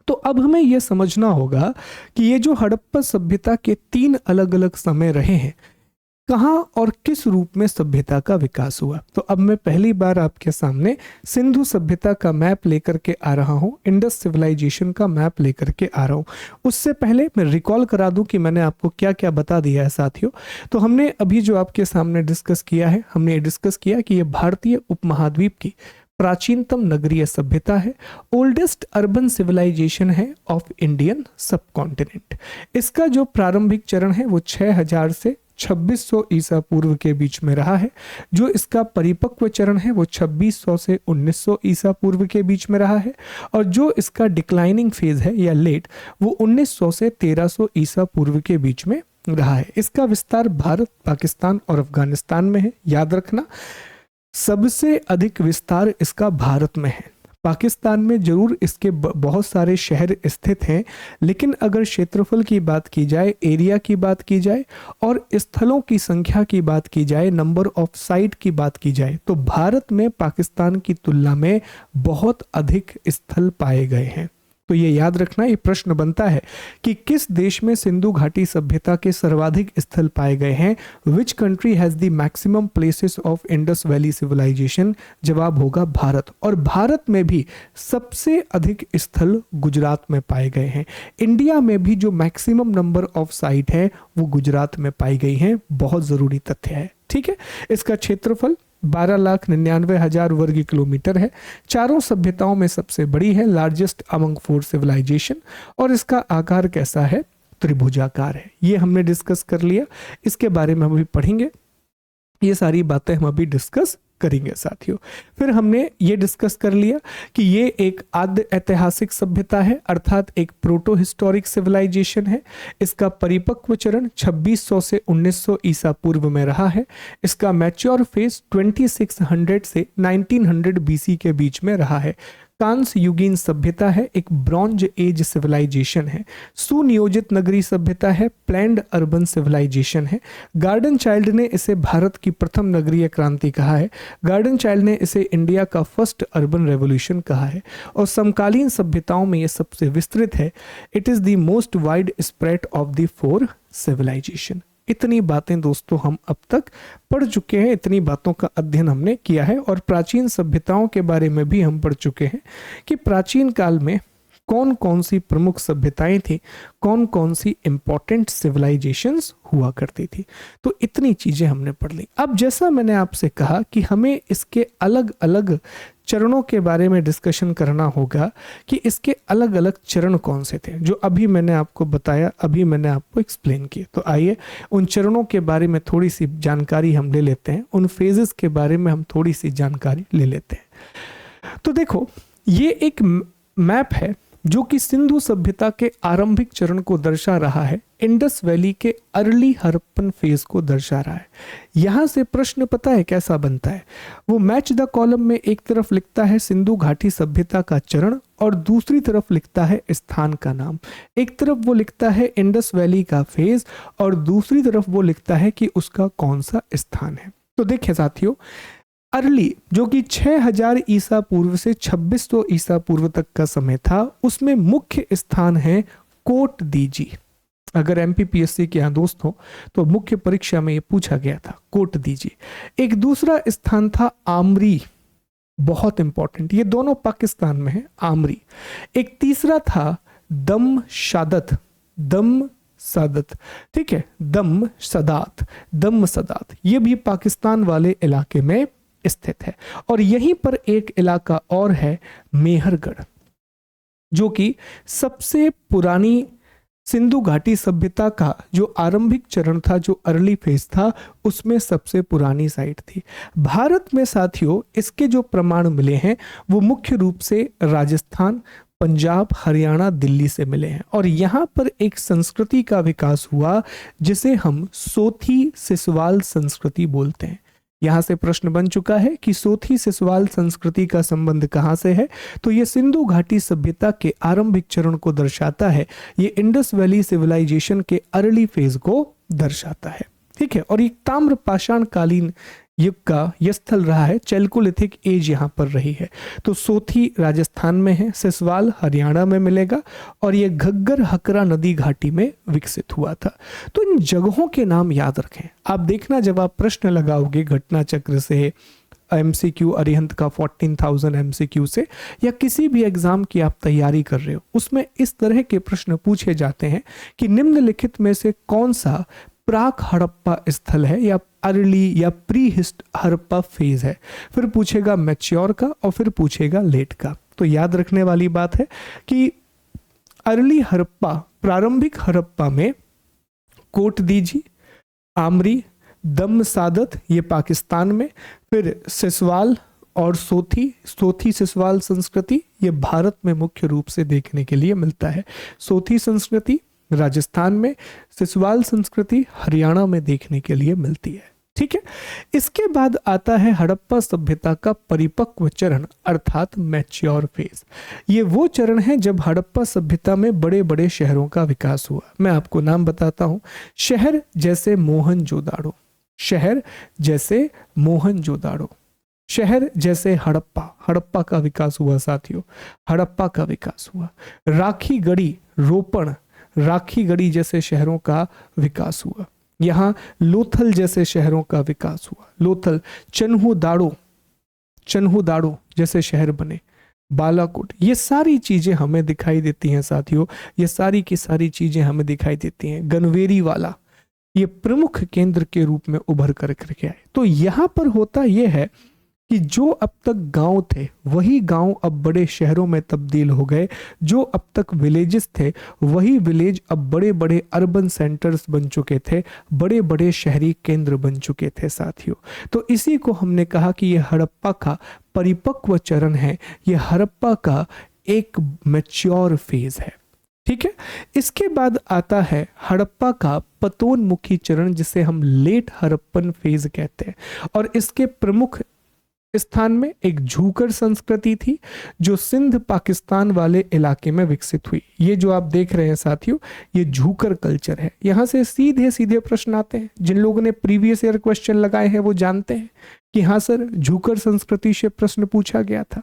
तो अब हमें यह समझना होगा कि ये जो हड़प्पा सभ्यता के 3 अलग अलग समय रहे हैं, कहाँ और किस रूप में सभ्यता का विकास हुआ। तो अब मैं पहली बार आपके सामने सिंधु सभ्यता का मैप लेकर के आ रहा हूँ, इंडस सिविलाइजेशन का मैप लेकर के आ रहा हूँ। उससे पहले मैं रिकॉल करा दूं कि मैंने आपको क्या क्या बता दिया है साथियों। तो हमने अभी जो आपके सामने डिस्कस किया है, हमने ये डिस्कस किया कि ये भारतीय उपमहाद्वीप की प्राचीनतम नगरीय सभ्यता है, ओल्डेस्ट अर्बन सिविलाइजेशन है ऑफ इंडियन सब कॉन्टिनेंट। इसका जो प्रारंभिक चरण है वो 6000 से 2600 ईसा पूर्व के बीच में रहा है। जो इसका परिपक्व चरण है वो 2600 से 1900 ईसा पूर्व के बीच में रहा है। और जो इसका डिक्लाइनिंग फेज है या लेट, वो 1900 से 1300 ईसा पूर्व के बीच में रहा है। इसका विस्तार भारत, पाकिस्तान और अफगानिस्तान में है। याद रखना, सबसे अधिक विस्तार इसका भारत में है। पाकिस्तान में जरूर इसके बहुत सारे शहर स्थित हैं, लेकिन अगर क्षेत्रफल की बात की जाए, एरिया की बात की जाए और स्थलों की संख्या की बात की जाए, नंबर ऑफ साइट की बात की जाए, तो भारत में पाकिस्तान की तुलना में बहुत अधिक स्थल पाए गए हैं। तो ये याद रखना, ये प्रश्न बनता है कि किस देश में सिंधु घाटी सभ्यता के सर्वाधिक स्थल पाए गए हैं। Which country has the maximum places of Indus Valley civilisation? जवाब होगा भारत। और भारत में भी सबसे अधिक स्थल गुजरात में पाए गए हैं। इंडिया में भी जो मैक्सिमम नंबर ऑफ साइट है वो गुजरात में पाई गई हैं। बहुत जरूरी तथ्य है, ठीक है। इसका क्षेत्रफल 12,99,000 वर्ग किलोमीटर है। चारों सभ्यताओं में सबसे बड़ी है, लार्जेस्ट अमंग 4 सिविलाइजेशन। और इसका आकार कैसा है? त्रिभुजाकार है। ये हमने डिस्कस कर लिया, इसके बारे में हम अभी पढ़ेंगे। ये सारी बातें हम अभी डिस्कस करेंगे साथियों। फिर हमने ये डिस्कस कर लिया कि ये एक आद्य ऐतिहासिक सभ्यता है, अर्थात एक प्रोटो हिस्टोरिक सिविलाइजेशन है। इसका परिपक्व चरण 2600 से 1900 ईसा पूर्व में रहा है। इसका मैच्योर फेज 2600 से 1900 बीसी के बीच में रहा है। कांस्य युगीन सभ्यता है, एक ब्रॉन्ज एज सिविलाइजेशन है, सुनियोजित नगरी सभ्यता है, प्लैंड अर्बन सिविलाइजेशन है। गार्डन चाइल्ड ने इसे भारत की प्रथम नगरीय क्रांति कहा है। गार्डन चाइल्ड ने इसे इंडिया का फर्स्ट अर्बन रेवोल्यूशन कहा है। और समकालीन सभ्यताओं में यह सबसे विस्तृत है। It is the most widespread of the four civilisation. इतनी बातें दोस्तों हम अब तक पढ़ चुके हैं, इतनी बातों का अध्ययन हमने किया है। और प्राचीन सभ्यताओं के बारे में भी हम पढ़ चुके हैं कि प्राचीन काल में कौन कौन सी प्रमुख सभ्यताएं थी, कौन कौन सी इंपॉर्टेंट सिविलाइजेशंस हुआ करती थी। तो इतनी चीजें हमने पढ़ ली। अब जैसा मैंने आपसे कहा कि हमें इसके अलग अलग चरणों के बारे में डिस्कशन करना होगा कि इसके अलग अलग चरण कौन से थे, जो अभी मैंने आपको बताया, अभी मैंने आपको एक्सप्लेन किया। तो आइए उन चरणों के बारे में थोड़ी सी जानकारी हम ले लेते हैं, उन फेजेस के बारे में हम थोड़ी सी जानकारी ले लेते हैं। तो देखो, ये एक मैप है जो कि सिंधु सभ्यता के आरंभिक चरण को दर्शा रहा है, इंडस वैली के अर्ली हड़प्पन फेज को दर्शा रहा है। यहां से प्रश्न पता है कैसा बनता है, वो मैच द कॉलम में एक तरफ लिखता है सिंधु घाटी सभ्यता का चरण और दूसरी तरफ लिखता है स्थान का नाम। एक तरफ वो लिखता है इंडस वैली का फेज और दूसरी तरफ वो लिखता है कि उसका कौन सा स्थान है। तो देखिए साथियों, अर्ली जो कि 6000 ईसा पूर्व से 2600 ईसा पूर्व तक का समय था, उसमें मुख्य स्थान है कोट दीजी। अगर एमपीपीएससी के यहाँ दोस्त हो तो मुख्य परीक्षा में ये पूछा गया था, कोट दीजी। एक दूसरा स्थान था आमरी, बहुत इंपॉर्टेंट, ये दोनों पाकिस्तान में है, आमरी। एक तीसरा था दम शादत, दम सादत, ठीक है, दम सदात, ये भी पाकिस्तान वाले इलाके में स्थित है। और यहीं पर एक इलाका और है मेहरगढ़, जो कि सबसे पुरानी सिंधु घाटी सभ्यता का जो आरंभिक चरण था, जो अर्ली फेज था, उसमें सबसे पुरानी साइट थी। भारत में साथियों इसके जो प्रमाण मिले हैं वो मुख्य रूप से राजस्थान, पंजाब, हरियाणा, दिल्ली से मिले हैं। और यहाँ पर एक संस्कृति का विकास हुआ जिसे हम सोथी सिसवाल संस्कृति बोलते हैं। यहाँ से प्रश्न बन चुका है कि सोथी सिसवाल संस्कृति का संबंध कहाँ से है, तो ये सिंधु घाटी सभ्यता के आरंभिक चरण को दर्शाता है, ये इंडस वैली सिविलाइजेशन के अर्ली फेज को दर्शाता है, ठीक है। और ये ताम्र पाषाण कालीन युग का यह स्थल रहा है, चैल्कोलिथिक एज यहाँ पर रही है। तो सोथी राजस्थान में है, सिसवाल हरियाणा में मिलेगा और ये घग्गर हकरा नदी घाटी में विकसित हुआ था। तो इन जगहों के नाम याद रखें। आप देखना जब आप प्रश्न लगाओगे घटना चक्र से, एमसीक्यू अरिहंत का 14,000 एमसीक्यू से, या किसी भी एग्जाम की आप तैयारी कर रहे हो, उसमें इस तरह के प्रश्न पूछे जाते हैं कि निम्नलिखित में से कौन सा प्राक हड़प्पा स्थल है या अर्ली या प्री हड़प्पा फेज है। फिर पूछेगा मैच्योर का और फिर पूछेगा लेट का। तो याद रखने वाली बात है कि अर्ली हड़प्पा, प्रारंभिक हड़प्पा में कोट दीजी, आमरी, दम सादत ये पाकिस्तान में, फिर सिसवाल और सोथी सिसवाल संस्कृति ये भारत में मुख्य रूप से देखने के लिए मिलता है। सोथी संस्कृति राजस्थान में, सिसवाल संस्कृति हरियाणा में देखने के लिए मिलती है, ठीक है। इसके बाद आता है हड़प्पा सभ्यता का परिपक्व चरण अर्थात मैच्योर फेज। ये वो चरण है जब हड़प्पा सभ्यता में बड़े बड़े शहरों का विकास हुआ। मैं आपको नाम बताता हूं, शहर जैसे मोहनजोदाड़ो, शहर जैसे मोहनजोदाड़ो, शहर जैसे हड़प्पा का विकास हुआ साथियों, हड़प्पा का विकास हुआ। राखी गढ़ी, रोपण, राखी गढ़ी जैसे शहरों का विकास हुआ। यहाँ लोथल जैसे शहरों का विकास हुआ, लोथल, चन्हू दाड़ो जैसे शहर बने, बालाकोट, ये सारी चीजें हमें दिखाई देती हैं साथियों, ये सारी की सारी चीजें हमें दिखाई देती हैं। गनवेरी वाला ये प्रमुख केंद्र के रूप में उभर कर करके आए। तो यहाँ पर होता यह है कि जो अब तक गांव थे वही गांव अब बड़े शहरों में तब्दील हो गए, जो अब तक विलेजेस थे वही विलेज अब बड़े बड़े अर्बन सेंटर्स बन चुके थे, बड़े बड़े शहरी केंद्र बन चुके थे साथियों। तो इसी को हमने कहा कि यह हड़प्पा का परिपक्व चरण है, यह हड़प्पा का एक मैच्योर फेज है, ठीक है। इसके बाद आता है हड़प्पा का पतोन्मुखी चरण जिसे हम लेट हड़प्पन फेज कहते हैं। और इसके प्रमुख स्थान में एक झूकर संस्कृति थी जो सिंध पाकिस्तान वाले इलाके में विकसित हुई। ये जो आप देख रहे हैं साथियों, ये झूकर कल्चर है। यहां से सीधे सीधे प्रश्न आते हैं। जिन लोगों ने प्रीवियस ईयर क्वेश्चन लगाए हैं वो जानते हैं कि हाँ सर, झूकर संस्कृति से प्रश्न पूछा गया था।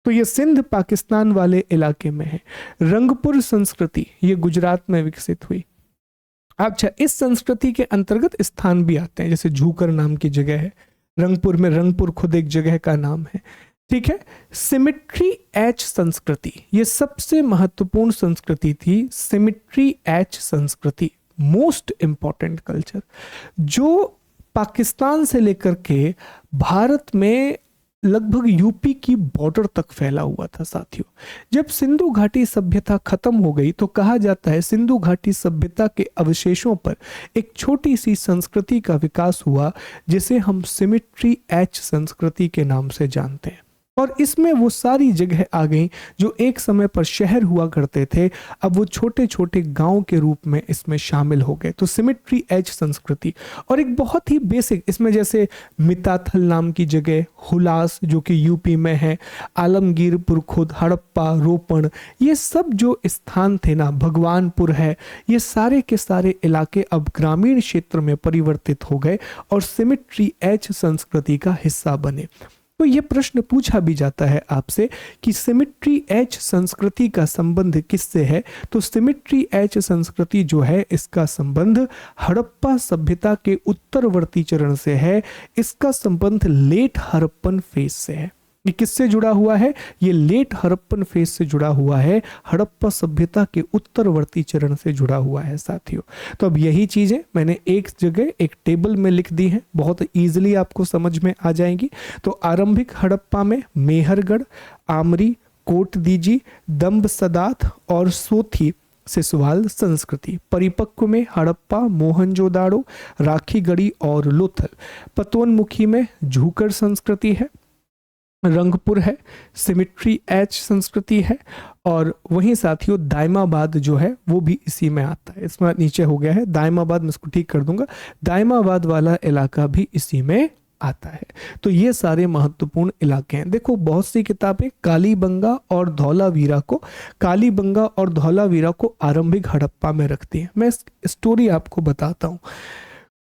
तो ये सिंध पाकिस्तान वाले इलाके में है। रंगपुर संस्कृति ये गुजरात में विकसित हुई। अच्छा, इस संस्कृति के अंतर्गत स्थान भी आते हैं, जैसे झूकर नाम की जगह है, रंगपुर में रंगपुर खुद एक जगह का नाम है। ठीक है। सिमिट्री एच संस्कृति ये सबसे महत्वपूर्ण संस्कृति थी। सिमिट्री एच संस्कृति मोस्ट इंपॉर्टेंट कल्चर, जो पाकिस्तान से लेकर के भारत में लगभग यूपी की बॉर्डर तक फैला हुआ था साथियों। जब सिंधु घाटी सभ्यता खत्म हो गई तो कहा जाता है सिंधु घाटी सभ्यता के अवशेषों पर एक छोटी सी संस्कृति का विकास हुआ जिसे हम सिमिट्री एच संस्कृति के नाम से जानते हैं। और इसमें वो सारी जगह आ गई जो एक समय पर शहर हुआ करते थे, अब वो छोटे छोटे गांव के रूप में इसमें शामिल हो गए। तो सिमिट्री एज संस्कृति, और एक बहुत ही बेसिक इसमें जैसे मिताथल नाम की जगह, हुलास जो कि यूपी में है, आलमगीरपुर खुद, हड़प्पा, रोपण, ये सब जो स्थान थे ना, भगवानपुर है, ये सारे के सारे इलाके अब ग्रामीण क्षेत्र में परिवर्तित हो गए और सिमिट्री एज संस्कृति का हिस्सा बने। तो ये प्रश्न पूछा भी जाता है आपसे कि सिमिट्री एच संस्कृति का संबंध किससे है। तो सिमिट्री एच संस्कृति जो है इसका संबंध हड़प्पा सभ्यता के उत्तरवर्ती चरण से है। इसका संबंध लेट हड़प्पन फेज से है। ये किससे जुड़ा हुआ है? ये लेट हड़प्पन फेज से जुड़ा हुआ है, हड़प्पा सभ्यता के उत्तरवर्ती चरण से जुड़ा हुआ है साथियों। तो अब यही चीजें मैंने एक जगह एक टेबल में लिख दी हैं, बहुत इजीली आपको समझ में आ जाएंगी। तो आरंभिक हड़प्पा में मेहरगढ़, आमरी, कोटदीजी, दम्ब सदाथ और सोथी सिसवाल संस्कृति। परिपक्व में हड़प्पा, मोहनजोदाड़ो, राखीगढ़ी और लोथल। पतोन्मुखी में झूकर संस्कृति है, रंगपुर है, सिमिट्री एच संस्कृति है, और वहीं साथियों दायमाबाद जो है वो भी इसी में आता है। इसमें नीचे हो गया है दायमाबाद, मैं इसको ठीक कर दूंगा, दायमाबाद वाला इलाका भी इसी में आता है। तो ये सारे महत्वपूर्ण इलाके हैं। देखो बहुत सी किताबें कालीबंगा और धौलावीरा को, कालीबंगा और धौलावीरा को आरंभिक हड़प्पा में रखती है। मैं स्टोरी आपको बताता हूँ।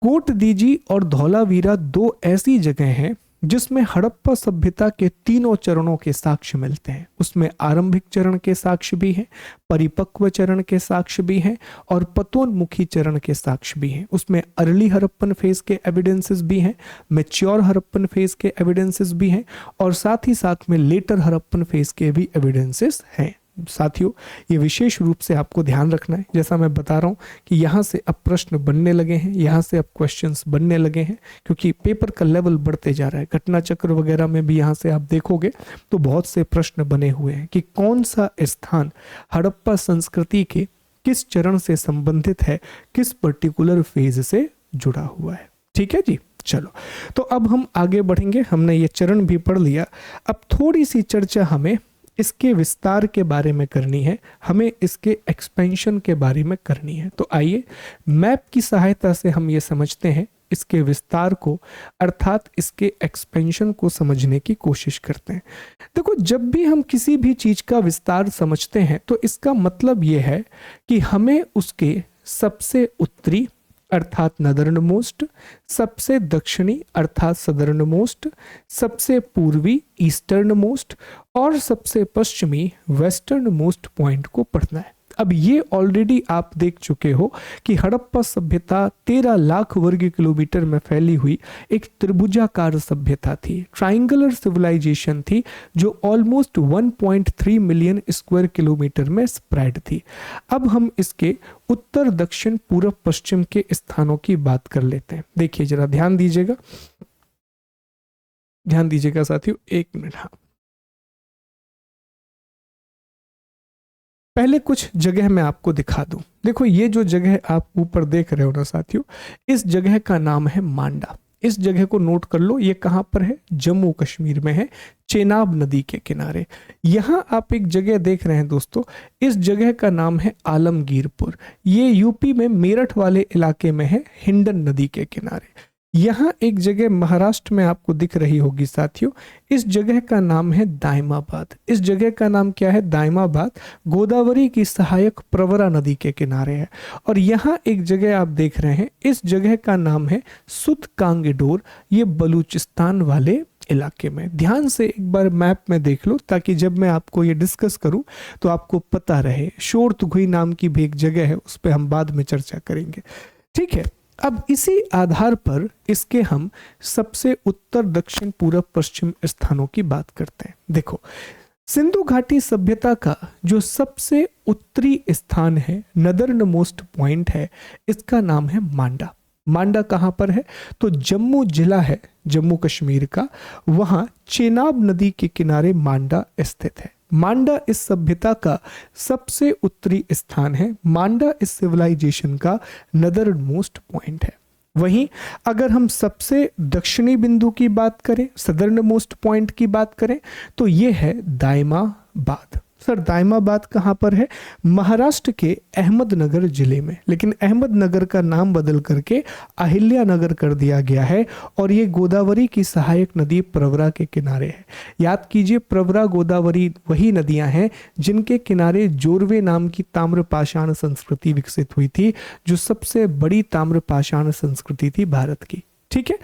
कोटदीजी और धौलावीरा दो ऐसी जगह हैं जिसमें हड़प्पा सभ्यता के तीनों चरणों के साक्ष्य मिलते हैं। उसमें आरंभिक चरण के साक्ष्य भी हैं, परिपक्व चरण के साक्ष्य भी हैं और पतोन्मुखी चरण के साक्ष्य भी हैं। उसमें अर्ली हड़प्पन फेज के एविडेंसेस भी हैं, मैच्योर हड़प्पन फेज के एविडेंसेस भी हैं, और साथ ही साथ में लेटर हड़प्पन फेज के भी एविडेंसेस हैं। साथियों ये विशेष रूप से आपको ध्यान रखना है, जैसा मैं बता रहा हूं कि यहाँ से अब प्रश्न बनने लगे हैं, यहाँ से अब क्वेश्चंस बनने लगे हैं, क्योंकि पेपर का लेवल बढ़ते जा रहा है। घटना चक्र वगैरह में भी यहाँ से आप देखोगे तो बहुत से प्रश्न बने हुए हैं कि कौन सा स्थान हड़प्पा संस्कृति के किस चरण से संबंधित है, किस पर्टिकुलर फेज से जुड़ा हुआ है। ठीक है जी, चलो तो अब हम आगे बढ़ेंगे। हमने ये चरण भी पढ़ लिया, अब थोड़ी सी चर्चा हमें इसके विस्तार के बारे में करनी है, हमें इसके एक्सपेंशन के बारे में करनी है। तो आइए मैप की सहायता से हम ये समझते हैं इसके विस्तार को, अर्थात इसके एक्सपेंशन को समझने की कोशिश करते हैं। देखो जब भी हम किसी भी चीज का विस्तार समझते हैं तो इसका मतलब ये है कि हमें उसके सबसे उत्तरी अर्थात नदर्न मोस्ट, सबसे दक्षिणी अर्थात सदर्न मोस्ट, सबसे पूर्वी ईस्टर्न मोस्ट और सबसे पश्चिमी वेस्टर्न मोस्ट पॉइंट को पढ़ना है। अब ये ऑलरेडी आप देख चुके हो कि हड़प्पा सभ्यता 13 लाख वर्ग किलोमीटर में फैली हुई एक त्रिभुजाकार सभ्यता थी, ट्राइंगुलर सिविलाइजेशन थी, जो ऑलमोस्ट 1.3 मिलियन स्क्वायर किलोमीटर में स्प्रेड थी। अब हम इसके उत्तर, दक्षिण, पूर्व, पश्चिम के स्थानों की बात कर लेते हैं। देखिए जरा ध्यान दीजिएगा, ध्यान दीजिएगा साथियों, एक मिनट। हाँ, पहले कुछ जगह मैं आपको दिखा दूं। देखो ये जो जगह आप ऊपर देख रहे हो ना साथियों, इस जगह का नाम है मांडा। इस जगह को नोट कर लो, ये कहां पर है? जम्मू कश्मीर में है, चेनाब नदी के किनारे। यहां आप एक जगह देख रहे हैं दोस्तों, इस जगह का नाम है आलमगीरपुर। ये यूपी में मेरठ वाले इलाके में है, हिंडन नदी के किनारे। यहाँ एक जगह महाराष्ट्र में आपको दिख रही होगी साथियों, इस जगह का नाम है दायमाबाद। इस जगह का नाम क्या है? दायमाबाद। गोदावरी की सहायक प्रवरा नदी के किनारे है। और यहाँ एक जगह आप देख रहे हैं, इस जगह का नाम है सुतकांगडोर। ये बलूचिस्तान वाले इलाके में। ध्यान से एक बार मैप में देख लो, ताकि जब मैं आपको ये डिस्कस करूं तो आपको पता रहे। शोरतुघई नाम की भी एक जगह है, उस पर हम बाद में चर्चा करेंगे। ठीक है, अब इसी आधार पर इसके हम सबसे उत्तर, दक्षिण, पूर्व, पश्चिम स्थानों की बात करते हैं। देखो, सिंधु घाटी सभ्यता का जो सबसे उत्तरी स्थान है, नदर्न मोस्ट पॉइंट है, इसका नाम है मांडा। मांडा कहाँ पर है? तो जम्मू जिला है, जम्मू कश्मीर का, वहां चेनाब नदी के किनारे मांडा स्थित है। मांडा इस सभ्यता का सबसे उत्तरी स्थान है। मांडा इस सिविलाइजेशन का नदर्न मोस्ट पॉइंट है। वहीं अगर हम सबसे दक्षिणी बिंदु की बात करें, सदर्न मोस्ट पॉइंट की बात करें, तो ये है दायमाबाद। सर दायमाबाद कहाँ पर है? महाराष्ट्र के अहमदनगर जिले में, लेकिन अहमदनगर का नाम बदल करके अहिल्यानगर कर दिया गया है। और ये गोदावरी की सहायक नदी प्रवरा के किनारे है। याद कीजिए, प्रवरा गोदावरी वही नदियां हैं जिनके किनारे जोरवे नाम की ताम्रपाषाण संस्कृति विकसित हुई थी, जो सबसे बड़ी ताम्रपाषाण संस्कृति थी भारत की। ठीक है,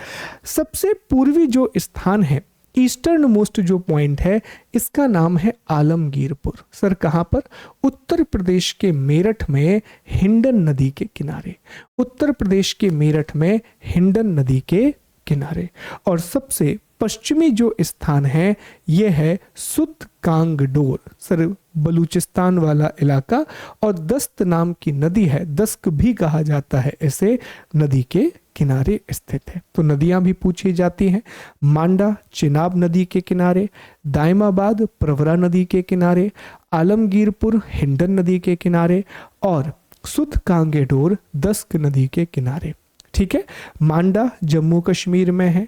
सबसे पूर्वी जो स्थान है, ईस्टर्न मोस्ट जो पॉइंट है, इसका नाम है आलमगीरपुर। सर कहां पर? उत्तर प्रदेश के मेरठ में हिंडन नदी के किनारे। उत्तर प्रदेश के मेरठ में हिंडन नदी के किनारे। और सबसे पश्चिमी जो स्थान है, यह है सुतकांगडोर। सर बलूचिस्तान वाला इलाका, और दस्त नाम की नदी है, दस्क भी कहा जाता है इसे, नदी के किनारे स्थित है। तो नदियां भी पूछी जाती हैं। मांडा चेनाब नदी के किनारे, दायमाबाद प्रवरा नदी के किनारे, आलमगीरपुर हिंडन नदी के किनारे, और सुतकांगडोर दस्क नदी के किनारे। ठीक है, मांडा जम्मू कश्मीर में है,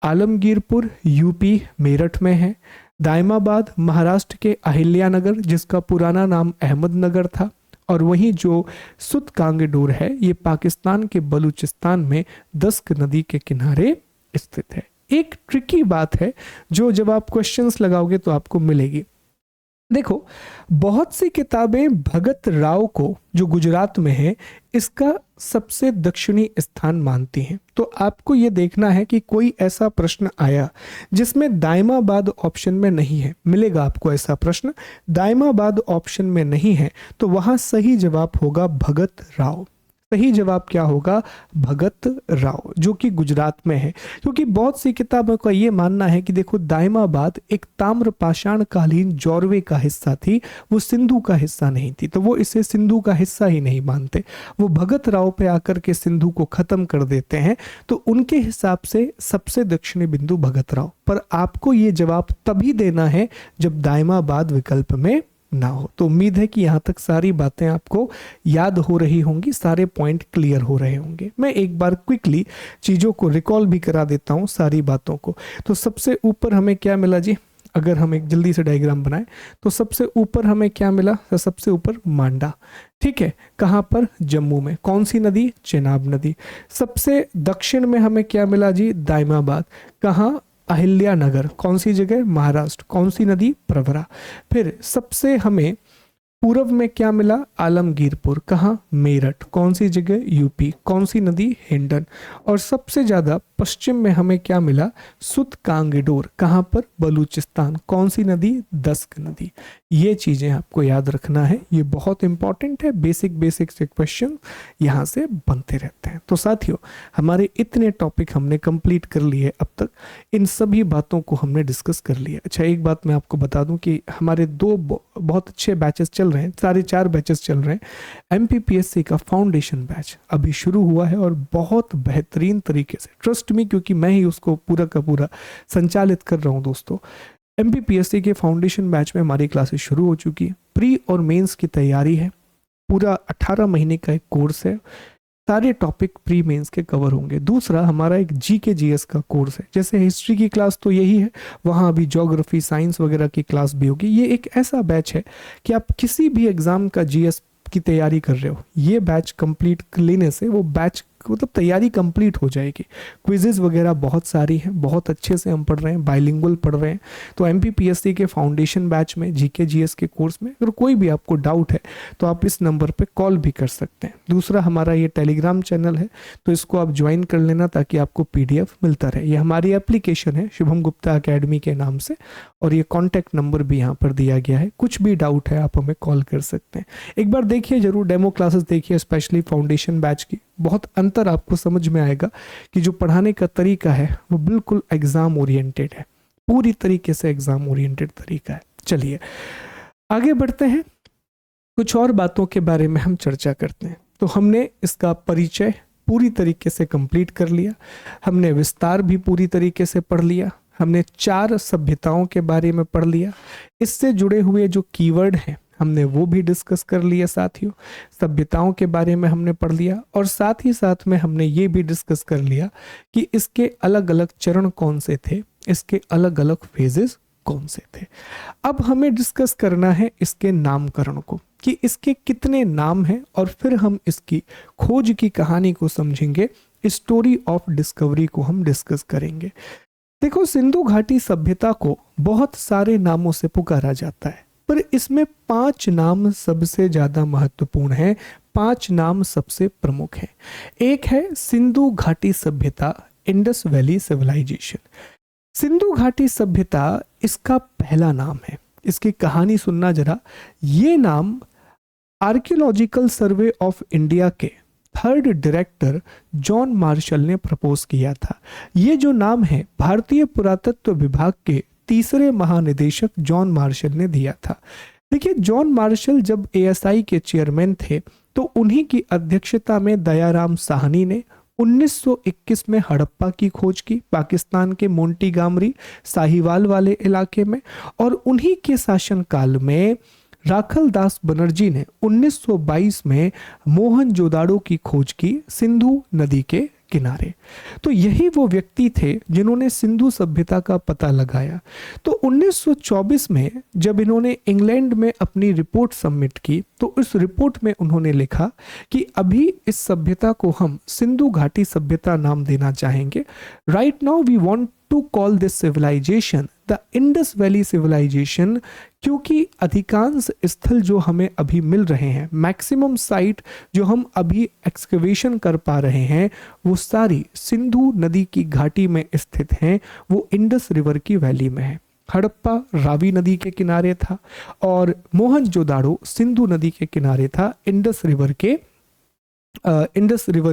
आलमगीरपुर यूपी मेरठ में है, दायमाबाद महाराष्ट्र के अहिल्यानगर, जिसका पुराना नाम अहमदनगर था, और वहीं जो सुतकांगडोर है, ये पाकिस्तान के बलूचिस्तान में दस्क नदी के किनारे स्थित है। एक ट्रिकी बात है जो जब आप क्वेश्चंस लगाओगे तो आपको मिलेगी। देखो, बहुत सी किताबें भगत राव को, जो गुजरात में है, इसका सबसे दक्षिणी स्थान मानती हैं। तो आपको यह देखना है कि कोई ऐसा प्रश्न आया जिसमें दायमाबाद ऑप्शन में नहीं है। मिलेगा आपको ऐसा प्रश्न, दायमाबाद ऑप्शन में नहीं है, तो वहां सही जवाब होगा भगत राव। सही जवाब क्या होगा? भगत राव, जो कि गुजरात में है। क्योंकि बहुत सी किताबों का ये मानना है कि देखो, दायमाबाद एक ताम्रपाषाण कालीन जॉर्वे का हिस्सा थी, वो सिंधु का हिस्सा नहीं थी, तो वो इसे सिंधु का हिस्सा ही नहीं मानते। वो भगत राव पे आकर के सिंधु को खत्म कर देते हैं। तो उनके हिसाब से सबसे दक्षिणी बिंदु भगत राव। पर आपको ये जवाब तभी देना है जब दायमाबाद विकल्प में ना हो। तो उम्मीद है कि यहाँ तक सारी बातें आपको याद हो रही होंगी, सारे पॉइंट क्लियर हो रहे होंगे। मैं एक बार क्विकली चीज़ों को रिकॉल भी करा देता हूँ, सारी बातों को। तो सबसे ऊपर हमें क्या मिला जी? अगर हम एक जल्दी से डायग्राम बनाएं तो सबसे ऊपर हमें क्या मिला? सबसे ऊपर मांडा। ठीक है, कहाँ पर? जम्मू में। कौन सी नदी? चेनाब नदी। सबसे दक्षिण में हमें क्या मिला जी? दायमाबाद। कहाँ? अहिल्यानगर। कौन सी जगह? महाराष्ट्र। कौन सी नदी? प्रवरा। फिर सबसे हमें पूर्व में क्या मिला? आलमगीरपुर। कहाँ? मेरठ। कौन सी जगह? यूपी। कौन सी नदी? हिंडन। और सबसे ज्यादा पश्चिम में हमें क्या मिला? सुतकांगडोर। कहाँ पर? बलूचिस्तान। कौन सी नदी? दस्क नदी। ये चीजें आपको याद रखना है, ये बहुत इंपॉर्टेंट है। बेसिक से क्वेश्चन यहाँ से बनते रहते हैं। तो साथियों, हमारे इतने टॉपिक हमने कंप्लीट कर लिए अब तक, इन सभी बातों को हमने डिस्कस कर लिया। अच्छा, एक बात मैं आपको बता दूं कि हमारे दो बहुत अच्छे बैचेस चल रहे हैं, सारे 4 बैचेस चल रहे हैं। MPPSC का फाउंडेशन बैच अभी शुरू हुआ है और बहुत बेहतरीन तरीके से, ट्रस्ट मी, क्योंकि मैं ही उसको पूरा का पूरा संचालित कर रहा हूँ दोस्तों। MPPSC के फाउंडेशन बैच में हमारी क्लासेस शुरू हो चुकी है। प्री और मेंस की तैयारी है, पूरा 18 महीने का एक कोर्स है, सारे टॉपिक प्री मेंस के कवर होंगे। दूसरा, हमारा एक GK GS का कोर्स है। जैसे हिस्ट्री की क्लास तो यही है, वहाँ अभी ज्योग्राफी, साइंस वगैरह की क्लास भी होगी। ये एक ऐसा बैच है कि आप किसी भी एग्जाम का GS की तैयारी कर रहे हो, ये बैच कंप्लीट लेने से वो बैच मतलब तैयारी कंप्लीट हो जाएगी। क्विजेज वगैरह बहुत सारी हैं, बहुत अच्छे से हम पढ़ रहे हैं, बाइलिंगुअल पढ़ रहे हैं। तो एमपीपीएससी के फाउंडेशन बैच में जीके जीएस के कोर्स में अगर कोई भी आपको डाउट है तो आप इस नंबर पे कॉल भी कर सकते हैं। दूसरा, हमारा ये टेलीग्राम चैनल है, तो इसको आप ज्वाइन कर लेना ताकि आपको पीडीएफ मिलता रहे। ये हमारी एप्लीकेशन है शुभम गुप्ता एकेडमी के नाम से, और ये कॉन्टैक्ट नंबर भी यहाँ पर दिया गया है। कुछ भी डाउट है आप हमें कॉल कर सकते हैं। एक बार देखिए जरूर, डेमो क्लासेस देखिए, स्पेशली फाउंडेशन बैच की। बहुत अंतर आपको समझ में आएगा कि जो पढ़ाने का तरीका है वो बिल्कुल एग्जाम ओरिएंटेड है, पूरी तरीके से एग्जाम ओरिएंटेड तरीका है। चलिए आगे बढ़ते हैं, कुछ और बातों के बारे में हम चर्चा करते हैं। तो हमने इसका परिचय पूरी तरीके से कंप्लीट कर लिया, हमने विस्तार भी पूरी तरीके से पढ़ लिया, हमने 4 सभ्यताओं के बारे में पढ़ लिया, इससे जुड़े हुए जो कीवर्ड हैं हमने वो भी डिस्कस कर लिया साथियों। सभ्यताओं के बारे में हमने पढ़ लिया, और साथ ही साथ में हमने ये भी डिस्कस कर लिया कि इसके अलग अलग चरण कौन से थे, इसके अलग अलग फेजेस कौन से थे। अब हमें डिस्कस करना है इसके नामकरण को, कि इसके कितने नाम हैं, और फिर हम इसकी खोज की कहानी को समझेंगे। स्टोरी ऑफ डिस्कवरी को हम डिस्कस करेंगे। देखो, सिंधु घाटी सभ्यता को बहुत सारे नामों से पुकारा जाता है, पर इसमें 5 नाम सबसे ज्यादा महत्वपूर्ण हैं, 5 नाम सबसे प्रमुख हैं। एक है सिंधु घाटी सभ्यता, इंडस वैली सिविलाइजेशन। सिंधु घाटी सभ्यता इसका पहला नाम है। इसकी कहानी सुनना जरा। ये नाम आर्कियोलॉजिकल सर्वे ऑफ इंडिया के 3rd डायरेक्टर जॉन मार्शल ने प्रपोज किया था। ये जो नाम है भारतीय पुरातत्व विभाग के 3रे महानिदेशक जॉन मार्शल ने दिया था। देखिए, जॉन मार्शल जब एएसआई के चेयरमैन थे तो उन्हीं की अध्यक्षता में दयाराम साहनी ने 1921 में हड़प्पा की खोज की, पाकिस्तान के मोंटीगामरी साहिवाल वाले इलाके में, और उन्हीं के शासनकाल में राखल दास बनर्जी ने 1922 में मोहनजोदाड़ो की खोज की सिंधु नदी के किनारे। तो यही वो व्यक्ति थे जिन्होंने सिंधु सभ्यता का पता लगाया। तो 1924 में जब इन्होंने इंग्लैंड में अपनी रिपोर्ट सबमिट की तो इस रिपोर्ट में उन्होंने लिखा कि अभी इस सभ्यता को हम सिंधु घाटी सभ्यता नाम देना चाहेंगे। Right now we want to call this civilisation the Indus Valley civilisation, क्योंकि अधिकांश स्थल जो हमें अभी मिल रहे हैं, मैक्सिमम साइट जो हम अभी एक्सकवेशन कर पा रहे हैं, वो सारी सिंधु नदी की घाटी में स्थित हैं, वो इंडस रिवर की वैली में है। हड़प्पा रावी नदी के किनारे था और मोहनजोदाड़ो सिंधु नदी के किनारे था, इंडस रिवर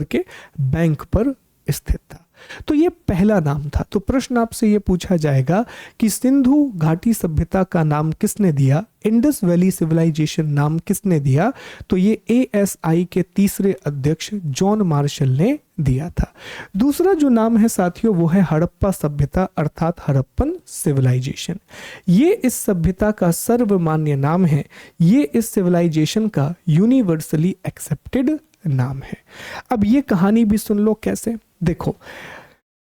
के बैंक पर स्थित था। तो ये पहला नाम था। तो प्रश्न आपसे ये पूछा जाएगा कि सिंधु घाटी सभ्यता का नाम किसने दिया, इंडस वैली सिविलाइजेशन नाम किसने दिया? तो ये एएसआई के 3रे अध्यक्ष जॉन मार्शल ने दिया था। दूसरा जो नाम है साथियों वो है हड़प्पा सभ्यता अर्थात हड़प्पन सिविलाइजेशन। ये इस सभ्यता का सर्वमान्य नाम है, ये इस सिविलाइजेशन का यूनिवर्सली एक्सेप्टेड नाम है। अब ये कहानी भी सुन लो कैसे। देखो,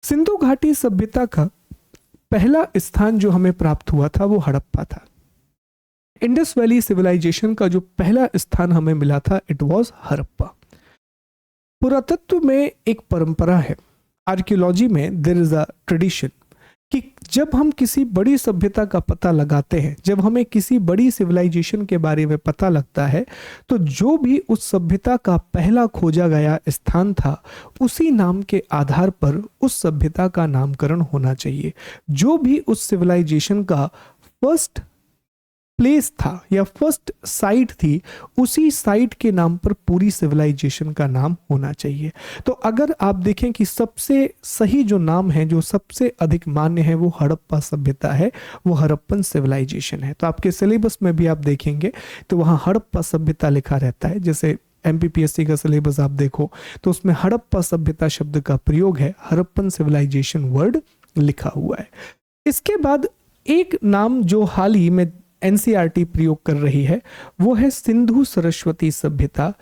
सिंधु घाटी सभ्यता का पहला स्थान जो हमें प्राप्त हुआ था वो हड़प्पा था। इंडस वैली सिविलाइजेशन का जो पहला स्थान हमें मिला था इट वाज हड़प्पा। पुरातत्व में एक परंपरा है, आर्कियोलॉजी में देयर इज अ ट्रेडिशन कि जब हम किसी बड़ी सभ्यता का पता लगाते हैं, जब हमें किसी बड़ी सिविलाइजेशन के बारे में पता लगता है, तो जो भी उस सभ्यता का पहला खोजा गया स्थान था उसी नाम के आधार पर उस सभ्यता का नामकरण होना चाहिए। जो भी उस सिविलाइजेशन का फर्स्ट प्लेस था या फर्स्ट साइट थी, उसी साइट के नाम पर पूरी सिविलाइजेशन का नाम होना चाहिए। तो अगर आप देखें कि सबसे सही जो नाम है, जो सबसे अधिक मान्य है, वो हड़प्पा सभ्यता है, वो हड़प्पन सिविलाइजेशन है। तो आपके सिलेबस में भी आप देखेंगे तो वहाँ हड़प्पा सभ्यता लिखा रहता है। जैसे एमपीपीएससी का सिलेबस आप देखो तो उसमें हड़प्पा सभ्यता शब्द का प्रयोग है, हड़प्पन सिविलाइजेशन वर्ड लिखा हुआ है। इसके बाद एक नाम जो हाल ही में एनसीईआरटी प्रयोग कर रही है वो है सिंधु सरस्वती सभ्यता,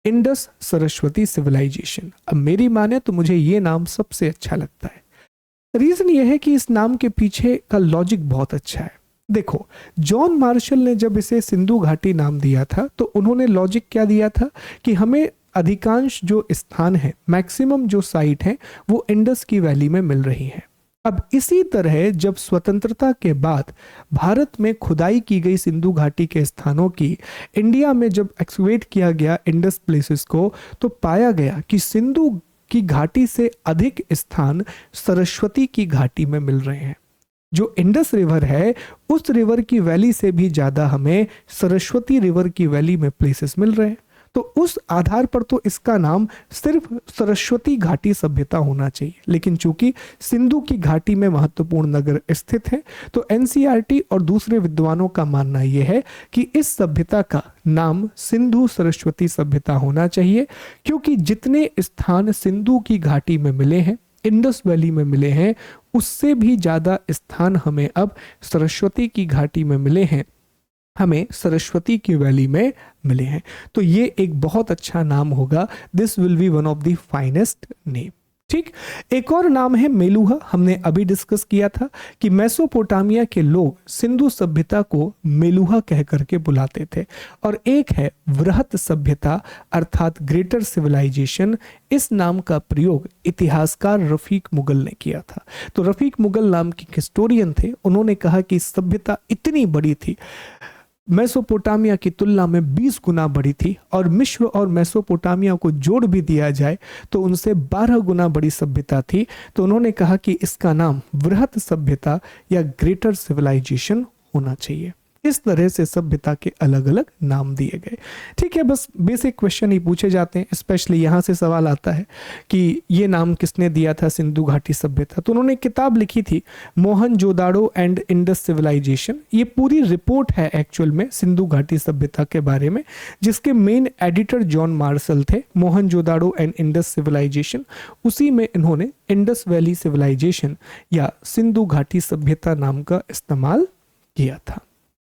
इंडस सरस्वती सिविलाइजेशन। अब मेरी माने तो मुझे ये नाम सबसे अच्छा लगता है। रीजन ये है कि इस नाम के पीछे का लॉजिक बहुत अच्छा है। देखो, जॉन मार्शल ने जब इसे सिंधु घाटी नाम दिया था तो उन्होंने लॉजिक क्या दिया था कि हमें अधिकांश जो स्थान है, मैक्सिमम जो साइट है, वो इंडस की वैली में मिल रही है। अब इसी तरह जब स्वतंत्रता के बाद भारत में खुदाई की गई सिंधु घाटी के स्थानों की इंडिया में जब एक्सकेवेट किया गया इंडस प्लेसेस को, तो पाया गया कि सिंधु की घाटी से अधिक स्थान सरस्वती की घाटी में मिल रहे हैं। जो इंडस रिवर है उस रिवर की वैली से भी ज्यादा हमें सरस्वती रिवर की वैली में प्लेसेस मिल रहे हैं। तो उस आधार पर तो इसका नाम सिर्फ सरस्वती घाटी सभ्यता होना चाहिए, लेकिन चूंकि सिंधु की घाटी में महत्वपूर्ण नगर स्थित है, तो एनसीईआरटी और दूसरे विद्वानों का मानना यह है कि इस सभ्यता का नाम सिंधु सरस्वती सभ्यता होना चाहिए, क्योंकि जितने स्थान सिंधु की घाटी में मिले हैं, इंडस वैली में मिले हैं, उससे भी ज्यादा स्थान हमें अब सरस्वती की घाटी में मिले हैं, हमें सरस्वती की वैली में मिले हैं। तो ये एक बहुत अच्छा नाम होगा, this will be one of the finest name. ठीक, एक और नाम है मेलुहा। हमने अभी डिस्कस किया था कि मेसोपोटामिया के लोग सिंधु सभ्यता को मेलुहा कह करके बुलाते थे। और एक है वृहत सभ्यता अर्थात ग्रेटर सिविलाइजेशन। इस नाम का प्रयोग इतिहासकार रफीक मुगल ने किया था। तो रफीक मुगल नाम के हिस्टोरियन थे, उन्होंने कहा कि सभ्यता इतनी बड़ी थी, मेसोपोटामिया की तुलना में 20 गुना बड़ी थी, और मिस्र और मेसोपोटामिया को जोड़ भी दिया जाए तो उनसे 12 गुना बड़ी सभ्यता थी। तो उन्होंने कहा कि इसका नाम वृहत सभ्यता या ग्रेटर सिविलाइजेशन होना चाहिए। इस तरह से सभ्यता के अलग अलग नाम दिए गए। ठीक है, बस बेसिक क्वेश्चन ही पूछे जाते हैं। स्पेशली यहाँ से सवाल आता है कि ये नाम किसने दिया था सिंधु घाटी सभ्यता। तो उन्होंने किताब लिखी थी मोहनजोदाड़ो एंड इंडस सिविलाइजेशन। ये पूरी रिपोर्ट है एक्चुअल में सिंधु घाटी सभ्यता के बारे में, जिसके मेन एडिटर जॉन मार्शल थे। मोहनजोदाड़ो एंड इंडस सिविलाइजेशन, उसी में इन्होंने इंडस वैली सिविलाइजेशन या सिंधु घाटी सभ्यता नाम का इस्तेमाल किया था।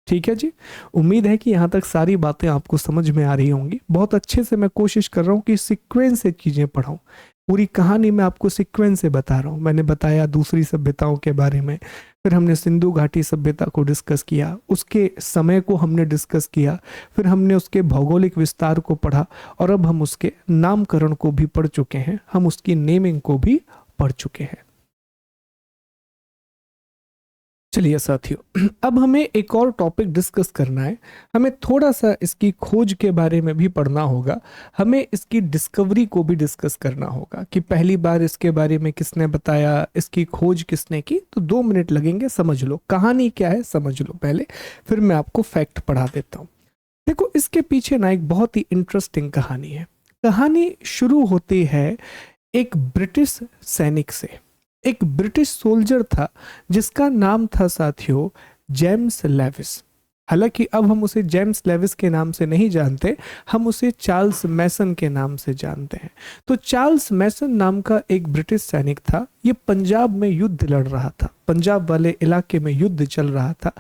ठीक है जी, उम्मीद है कि यहाँ तक सारी बातें आपको समझ में आ रही होंगी। बहुत अच्छे से मैं कोशिश कर रहा हूँ कि सीक्वेंस से चीज़ें पढ़ाऊँ। पूरी कहानी मैं आपको सीक्वेंस से बता रहा हूँ। मैंने बताया दूसरी सभ्यताओं के बारे में, फिर हमने सिंधु घाटी सभ्यता को डिस्कस किया, उसके समय को हमने डिस्कस किया, फिर हमने उसके भौगोलिक विस्तार को पढ़ा, और अब हम उसके नामकरण को भी पढ़ चुके हैं, हम उसकी नेमिंग को भी पढ़ चुके हैं। चलिए साथियों, अब हमें एक और टॉपिक डिस्कस करना है। हमें थोड़ा सा इसकी खोज के बारे में भी पढ़ना होगा, हमें इसकी डिस्कवरी को भी डिस्कस करना होगा कि पहली बार इसके बारे में किसने बताया, इसकी खोज किसने की। तो 2 मिनट लगेंगे, समझ लो कहानी क्या है, समझ लो पहले, फिर मैं आपको फैक्ट पढ़ा देता हूँ। देखो, इसके पीछे ना एक बहुत ही इंटरेस्टिंग कहानी है। कहानी शुरू होती है एक ब्रिटिश सैनिक से। एक ब्रिटिश सोल्जर था जिसका नाम था साथियों जेम्स लेविस। हालांकि अब हम उसे जेम्स लेविस के नाम से नहीं जानते, हम उसे चार्ल्स मैसन के नाम से जानते हैं। तो चार्ल्स मैसन नाम का एक ब्रिटिश सैनिक था। ये पंजाब में युद्ध लड़ रहा था, पंजाब वाले इलाके में युद्ध चल रहा था।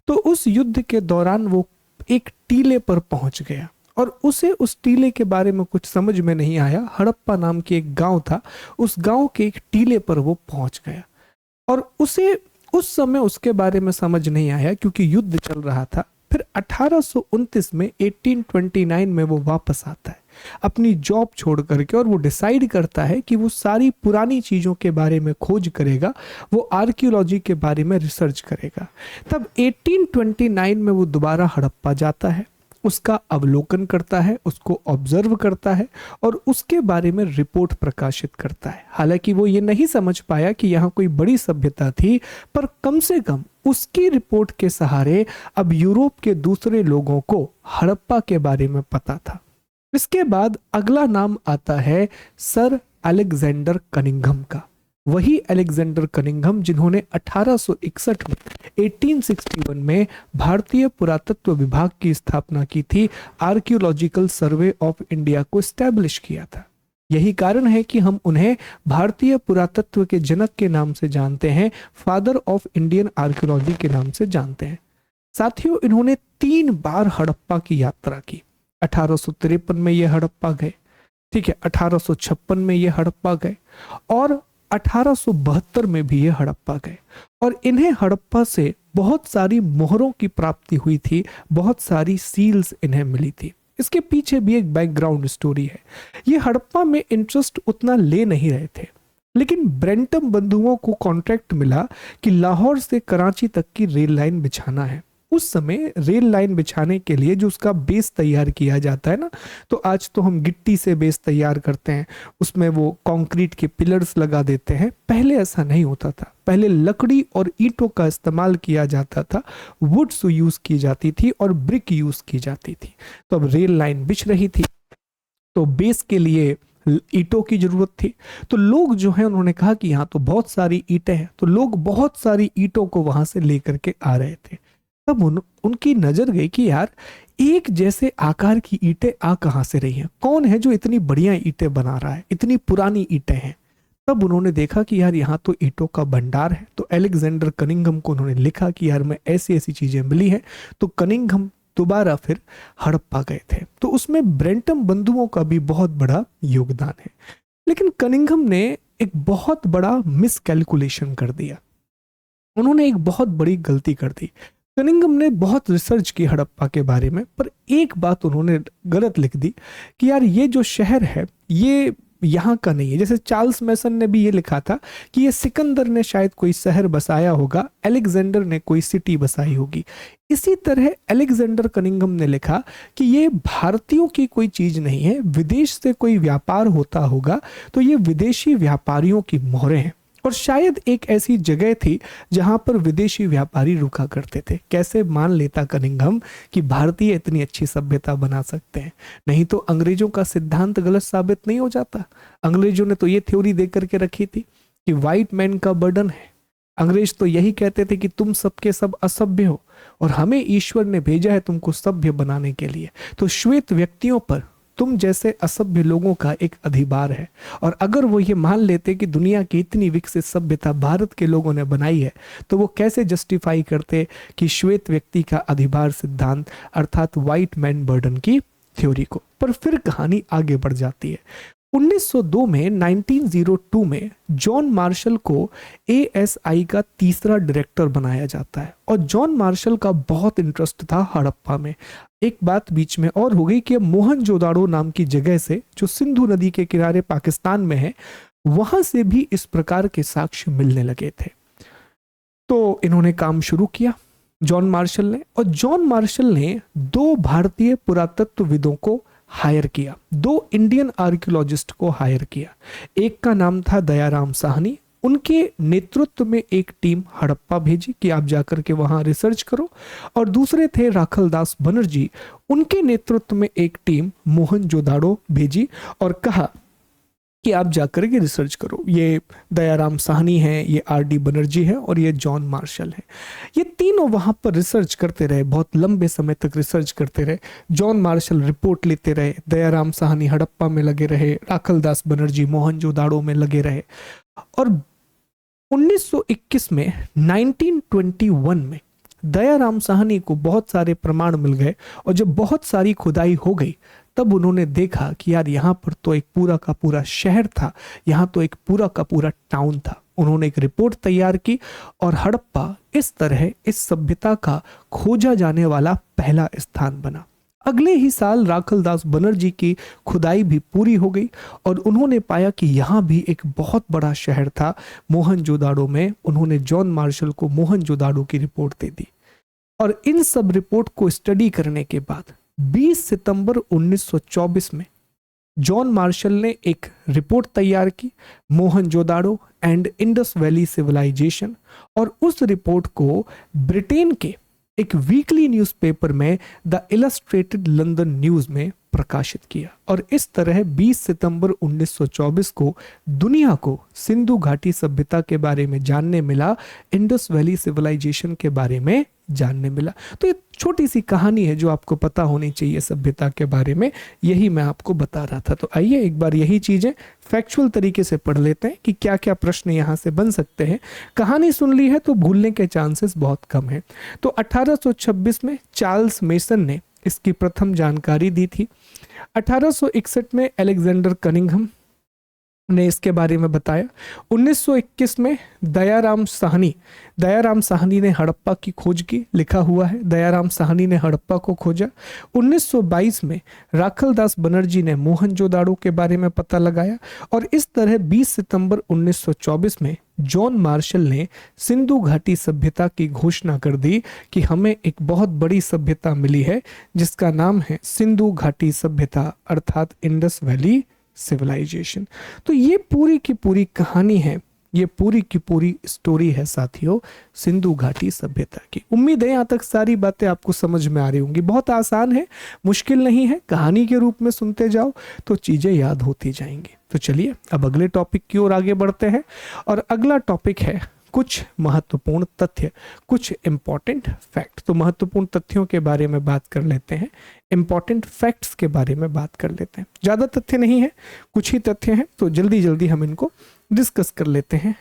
तो उस युद्ध के दौरान वो एक टीले पर पहुंच गया, और उसे उस टीले के बारे में कुछ समझ में नहीं आया। हड़प्पा नाम के एक गांव था, उस गांव के एक टीले पर वो पहुंच गया, और उसे उस समय उसके बारे में समझ नहीं आया क्योंकि युद्ध चल रहा था। फिर 1829 में 1829 में वो वापस आता है अपनी जॉब छोड़ करके, और वो डिसाइड करता है कि वो सारी पुरानी चीज़ों के बारे में खोज करेगा, वो आर्कियोलॉजी के बारे में रिसर्च करेगा। तब 1829 में वो दोबारा हड़प्पा जाता है, उसका अवलोकन करता है, उसको ऑब्जर्व करता है, और उसके बारे में रिपोर्ट प्रकाशित करता है। हालांकि वो ये नहीं समझ पाया कि यहाँ कोई बड़ी सभ्यता थी, पर कम से कम उसकी रिपोर्ट के सहारे अब यूरोप के दूसरे लोगों को हड़प्पा के बारे में पता था। इसके बाद अगला नाम आता है सर अलेक्जेंडर कनिंघम का। वही अलेक्जेंडर कनिंघम जिन्होंने 1861 में 1861 में भारतीय पुरातत्व विभाग की स्थापना की थी, आर्कियोलॉजिकल सर्वे ऑफ इंडिया को स्टैब्लिश किया था। यही कारण है कि हम उन्हें भारतीय पुरातत्व के जनक के नाम से जानते हैं, फादर ऑफ इंडियन आर्कियोलॉजी के नाम से जानते हैं। साथियों, इन्होंने 3 बार हड़प्पा की यात्रा की। 1853 में ये हड़प्पा गए, ठीक है, 1856 में ये हड़प्पा गए, और 1872 में भी ये हड़प्पा गए। और इन्हें हड़प्पा से बहुत सारी मोहरों की प्राप्ति हुई थी, बहुत सारी सील्स इन्हें मिली थी। इसके पीछे भी एक बैकग्राउंड स्टोरी है। ये हड़प्पा में इंटरेस्ट उतना ले नहीं रहे थे, लेकिन ब्रेंटम बंधुओं को कॉन्ट्रैक्ट मिला कि लाहौर से कराची तक की रेल लाइन बिछाना है। उस समय रेल लाइन बिछाने के लिए जो उसका बेस तैयार किया जाता है ना, तो आज तो हम गिट्टी से बेस तैयार करते हैं, उसमें वो कंक्रीट के पिलर्स लगा देते हैं। पहले ऐसा नहीं होता था, पहले लकड़ी और ईंटों का इस्तेमाल किया जाता था, वुड्स यूज की जाती थी और ब्रिक यूज की जाती थी। तो अब रेल लाइन बिछ रही थी, तो बेस के लिए ईंटों की जरूरत थी। तो लोग जो है उन्होंने कहा कि यहाँ तो बहुत सारी ईंटें हैं, तो लोग बहुत सारी ईंटों को वहां से लेकर के आ रहे थे। तब उनकी नजर गई कि यार एक जैसे आकार की ईंटें आ कहां से रही हैं, कौन है जो इतनी बढ़िया ईंटें बना रहा है, इतनी पुरानी ईंटें हैं। तब उन्होंने देखा कि यार यहाँ तो ईंटों का भंडार है। तो अलेक्जेंडर कनिंघम को उन्होंने लिखा कि यार मैं ऐसी ऐसी चीजें मिली हैं। तो कनिंघम दोबारा फिर हड़प्पा गए थे, तो उसमें ब्रेंटम बंधुओं का भी बहुत बड़ा योगदान है। लेकिन कनिंघम ने एक बहुत बड़ा मिसकैलकुलेशन कर दिया, उन्होंने एक बहुत बड़ी गलती कर दी। कनिंघम ने बहुत रिसर्च की हड़प्पा के बारे में, पर एक बात उन्होंने गलत लिख दी कि यार ये जो शहर है ये यहाँ का नहीं है। जैसे चार्ल्स मैसन ने भी ये लिखा था कि ये सिकंदर ने शायद कोई शहर बसाया होगा, अलेक्जेंडर ने कोई सिटी बसाई होगी। इसी तरह अलेक्जेंडर कनिंघम ने लिखा कि ये भारतीयों की कोई चीज नहीं है, विदेश से कोई व्यापार होता होगा तो ये विदेशी व्यापारियों की मोहरें हैं। और शायद एक ऐसी जगह थी जहां पर विदेशी व्यापारी रुका करते थे। कैसे मान लेता कनिंघम कि भारतीय इतनी अच्छी सभ्यता बना सकते हैं, नहीं तो अंग्रेजों का सिद्धांत गलत साबित नहीं हो जाता। अंग्रेजों ने तो ये थ्योरी दे करके रखी थी कि व्हाइट मैन का बर्डन है। अंग्रेज तो यही कहते थे कि तुम सबके सब असभ्य हो और हमें ईश्वर ने भेजा है तुमको सभ्य बनाने के लिए। तो श्वेत व्यक्तियों पर तुम जैसे असभ्य लोगों का एक अधिभार है। और अगर वो ये मान लेते कि दुनिया की इतनी विकसित सभ्यता भारत के लोगों ने बनाई है, तो वो कैसे जस्टिफाई करते कि श्वेत व्यक्ति का अधिभार सिद्धांत अर्थात व्हाइट मैन बर्डन की थ्योरी को। पर फिर कहानी आगे बढ़ जाती है। 1902 में 1902 में जॉन मार्शल को एएसआई का तीसरा डायरेक्टर बनाया जाता है और जॉन मार्शल का बहुत इंटरेस्ट था हड़प्पा में। एक बात बीच में और हो गई कि मोहनजोदाड़ो नाम की जगह से, जो सिंधु नदी के किनारे पाकिस्तान में है, वहां से भी इस प्रकार के साक्ष्य मिलने लगे थे। तो इन्होंने काम शुरू किया जॉन मार्शल ने, और जॉन मार्शल ने 2 भारतीय पुरातत्वविदों को हायर किया, 2 इंडियन आर्कियोलॉजिस्ट को हायर किया। एक का नाम था दयाराम साहनी, उनके नेतृत्व में एक टीम हड़प्पा भेजी कि आप जाकर के वहां रिसर्च करो, और दूसरे थे राखलदास बनर्जी, उनके नेतृत्व में एक टीम मोहनजोदाड़ो भेजी और कहा कि आप जाकर के रिसर्च करो। ये दयाराम साहनी है, ये आरडी बनर्जी है और ये जॉन मार्शल है। ये तीनों वहां पर रिसर्च करते रहे, बहुत लंबे समय तक रिसर्च करते रहे। जॉन मार्शल रिपोर्ट लेते रहे, दयाराम साहनी हड़प्पा में लगे रहे, राखलदास बनर्जी मोहनजोदाड़ो में लगे रहे। और 1921 में 1921 में दयाराम साहनी को बहुत सारे प्रमाण मिल गए, और जब बहुत सारी खुदाई हो गई तब उन्होंने देखा कि यार यहाँ पर तो एक पूरा का पूरा शहर था, यहाँ तो एक पूरा का पूरा टाउन था। उन्होंने एक रिपोर्ट तैयार की और हड़प्पा इस तरह इस सभ्यता का खोजा जाने वाला पहला स्थान बना। अगले ही साल राखलदास बनर्जी की खुदाई भी पूरी हो गई और उन्होंने पाया कि यहाँ भी एक बहुत बड़ा शहर था मोहनजोदाड़ो में। उन्होंने जॉन मार्शल को मोहनजोदाड़ो की रिपोर्ट दे दी, और इन सब रिपोर्ट को स्टडी करने के बाद 20 सितंबर 1924 में जॉन मार्शल ने एक रिपोर्ट तैयार की, Mohenjodaro and Indus Valley civilisation, और उस रिपोर्ट को ब्रिटेन के एक वीकली न्यूज़पेपर में द इलस्ट्रेटेड लंदन न्यूज में प्रकाशित किया। और इस तरह 20 सितंबर 1924 को दुनिया को सिंधु घाटी सभ्यता के बारे में जानने मिला, इंडस वैली सिविलाइजेशन के बारे में जानने मिला। तो ये छोटी सी कहानी है जो आपको पता होनी चाहिए सभ्यता के बारे में, यही मैं आपको बता रहा था। तो आइए एक बार यही चीजें फैक्चुअल तरीके से पढ़ लेते हैं कि क्या क्या प्रश्न यहाँ से बन सकते हैं। कहानी सुन ली है तो भूलने के चांसेस बहुत कम है। तो 1826 में चार्ल्स मेसन ने इसकी प्रथम जानकारी दी थी। 1861 में अलेक्जेंडर कनिंघम, ने इसके बारे में बताया। 1921 में दयाराम साहनी ने हड़प्पा की खोज की, लिखा हुआ है दयाराम साहनी ने हड़प्पा को खोजा। 1922 में राखलदास बनर्जी ने मोहनजोदाड़ो के बारे में पता लगाया और इस तरह 20 सितंबर 1924 में जॉन मार्शल ने सिंधु घाटी सभ्यता की घोषणा कर दी कि हमें एक बहुत बड़ी सभ्यता मिली है जिसका नाम है सिंधु घाटी सभ्यता अर्थात इंडस वैली सिविलाइजेशन। तो ये पूरी की पूरी कहानी है, ये पूरी की पूरी स्टोरी है साथियों सिंधु घाटी सभ्यता की। उम्मीद है यहाँ तक सारी बातें आपको समझ में आ रही होंगी। बहुत आसान है, मुश्किल नहीं है, कहानी के रूप में सुनते जाओ तो चीजें याद होती जाएंगी। तो चलिए अब अगले टॉपिक की ओर आगे बढ़ते हैं और अगला टॉपिक है कुछ महत्वपूर्ण तथ्य, कुछ इंपॉर्टेंट फैक्ट। तो महत्वपूर्ण तथ्यों के बारे में बात कर लेते हैं, इंपॉर्टेंट फैक्ट्स के बारे में बात कर लेते हैं। ज़्यादा तथ्य नहीं है, कुछ ही तथ्य हैं, तो जल्दी जल्दी हम इनको डिस्कस कर लेते हैं।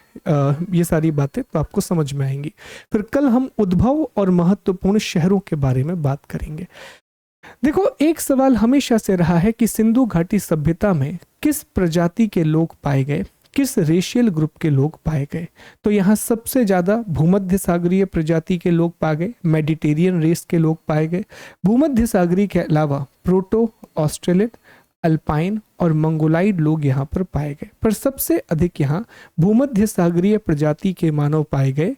ये सारी बातें तो आपको समझ में आएंगी। फिर कल हम उद्भव और महत्वपूर्ण शहरों के बारे में बात करेंगे। देखो, एक सवाल हमेशा से रहा है कि सिंधु घाटी सभ्यता में किस प्रजाति के लोग पाए गए, किस रेशियल ग्रुप के लोग पाए गए। तो यहाँ सबसे ज्यादा भूमध्य सागरीय प्रजाति के लोग पाए गए, मेडिटेरियन रेस के लोग पाए गए। भूमध्य सागरीय के अलावा प्रोटो ऑस्ट्रेलियन, अल्पाइन और मंगोलाइड लोग यहाँ पर पाए गए, पर सबसे अधिक यहाँ भूमध्य सागरीय प्रजाति के मानव पाए गए।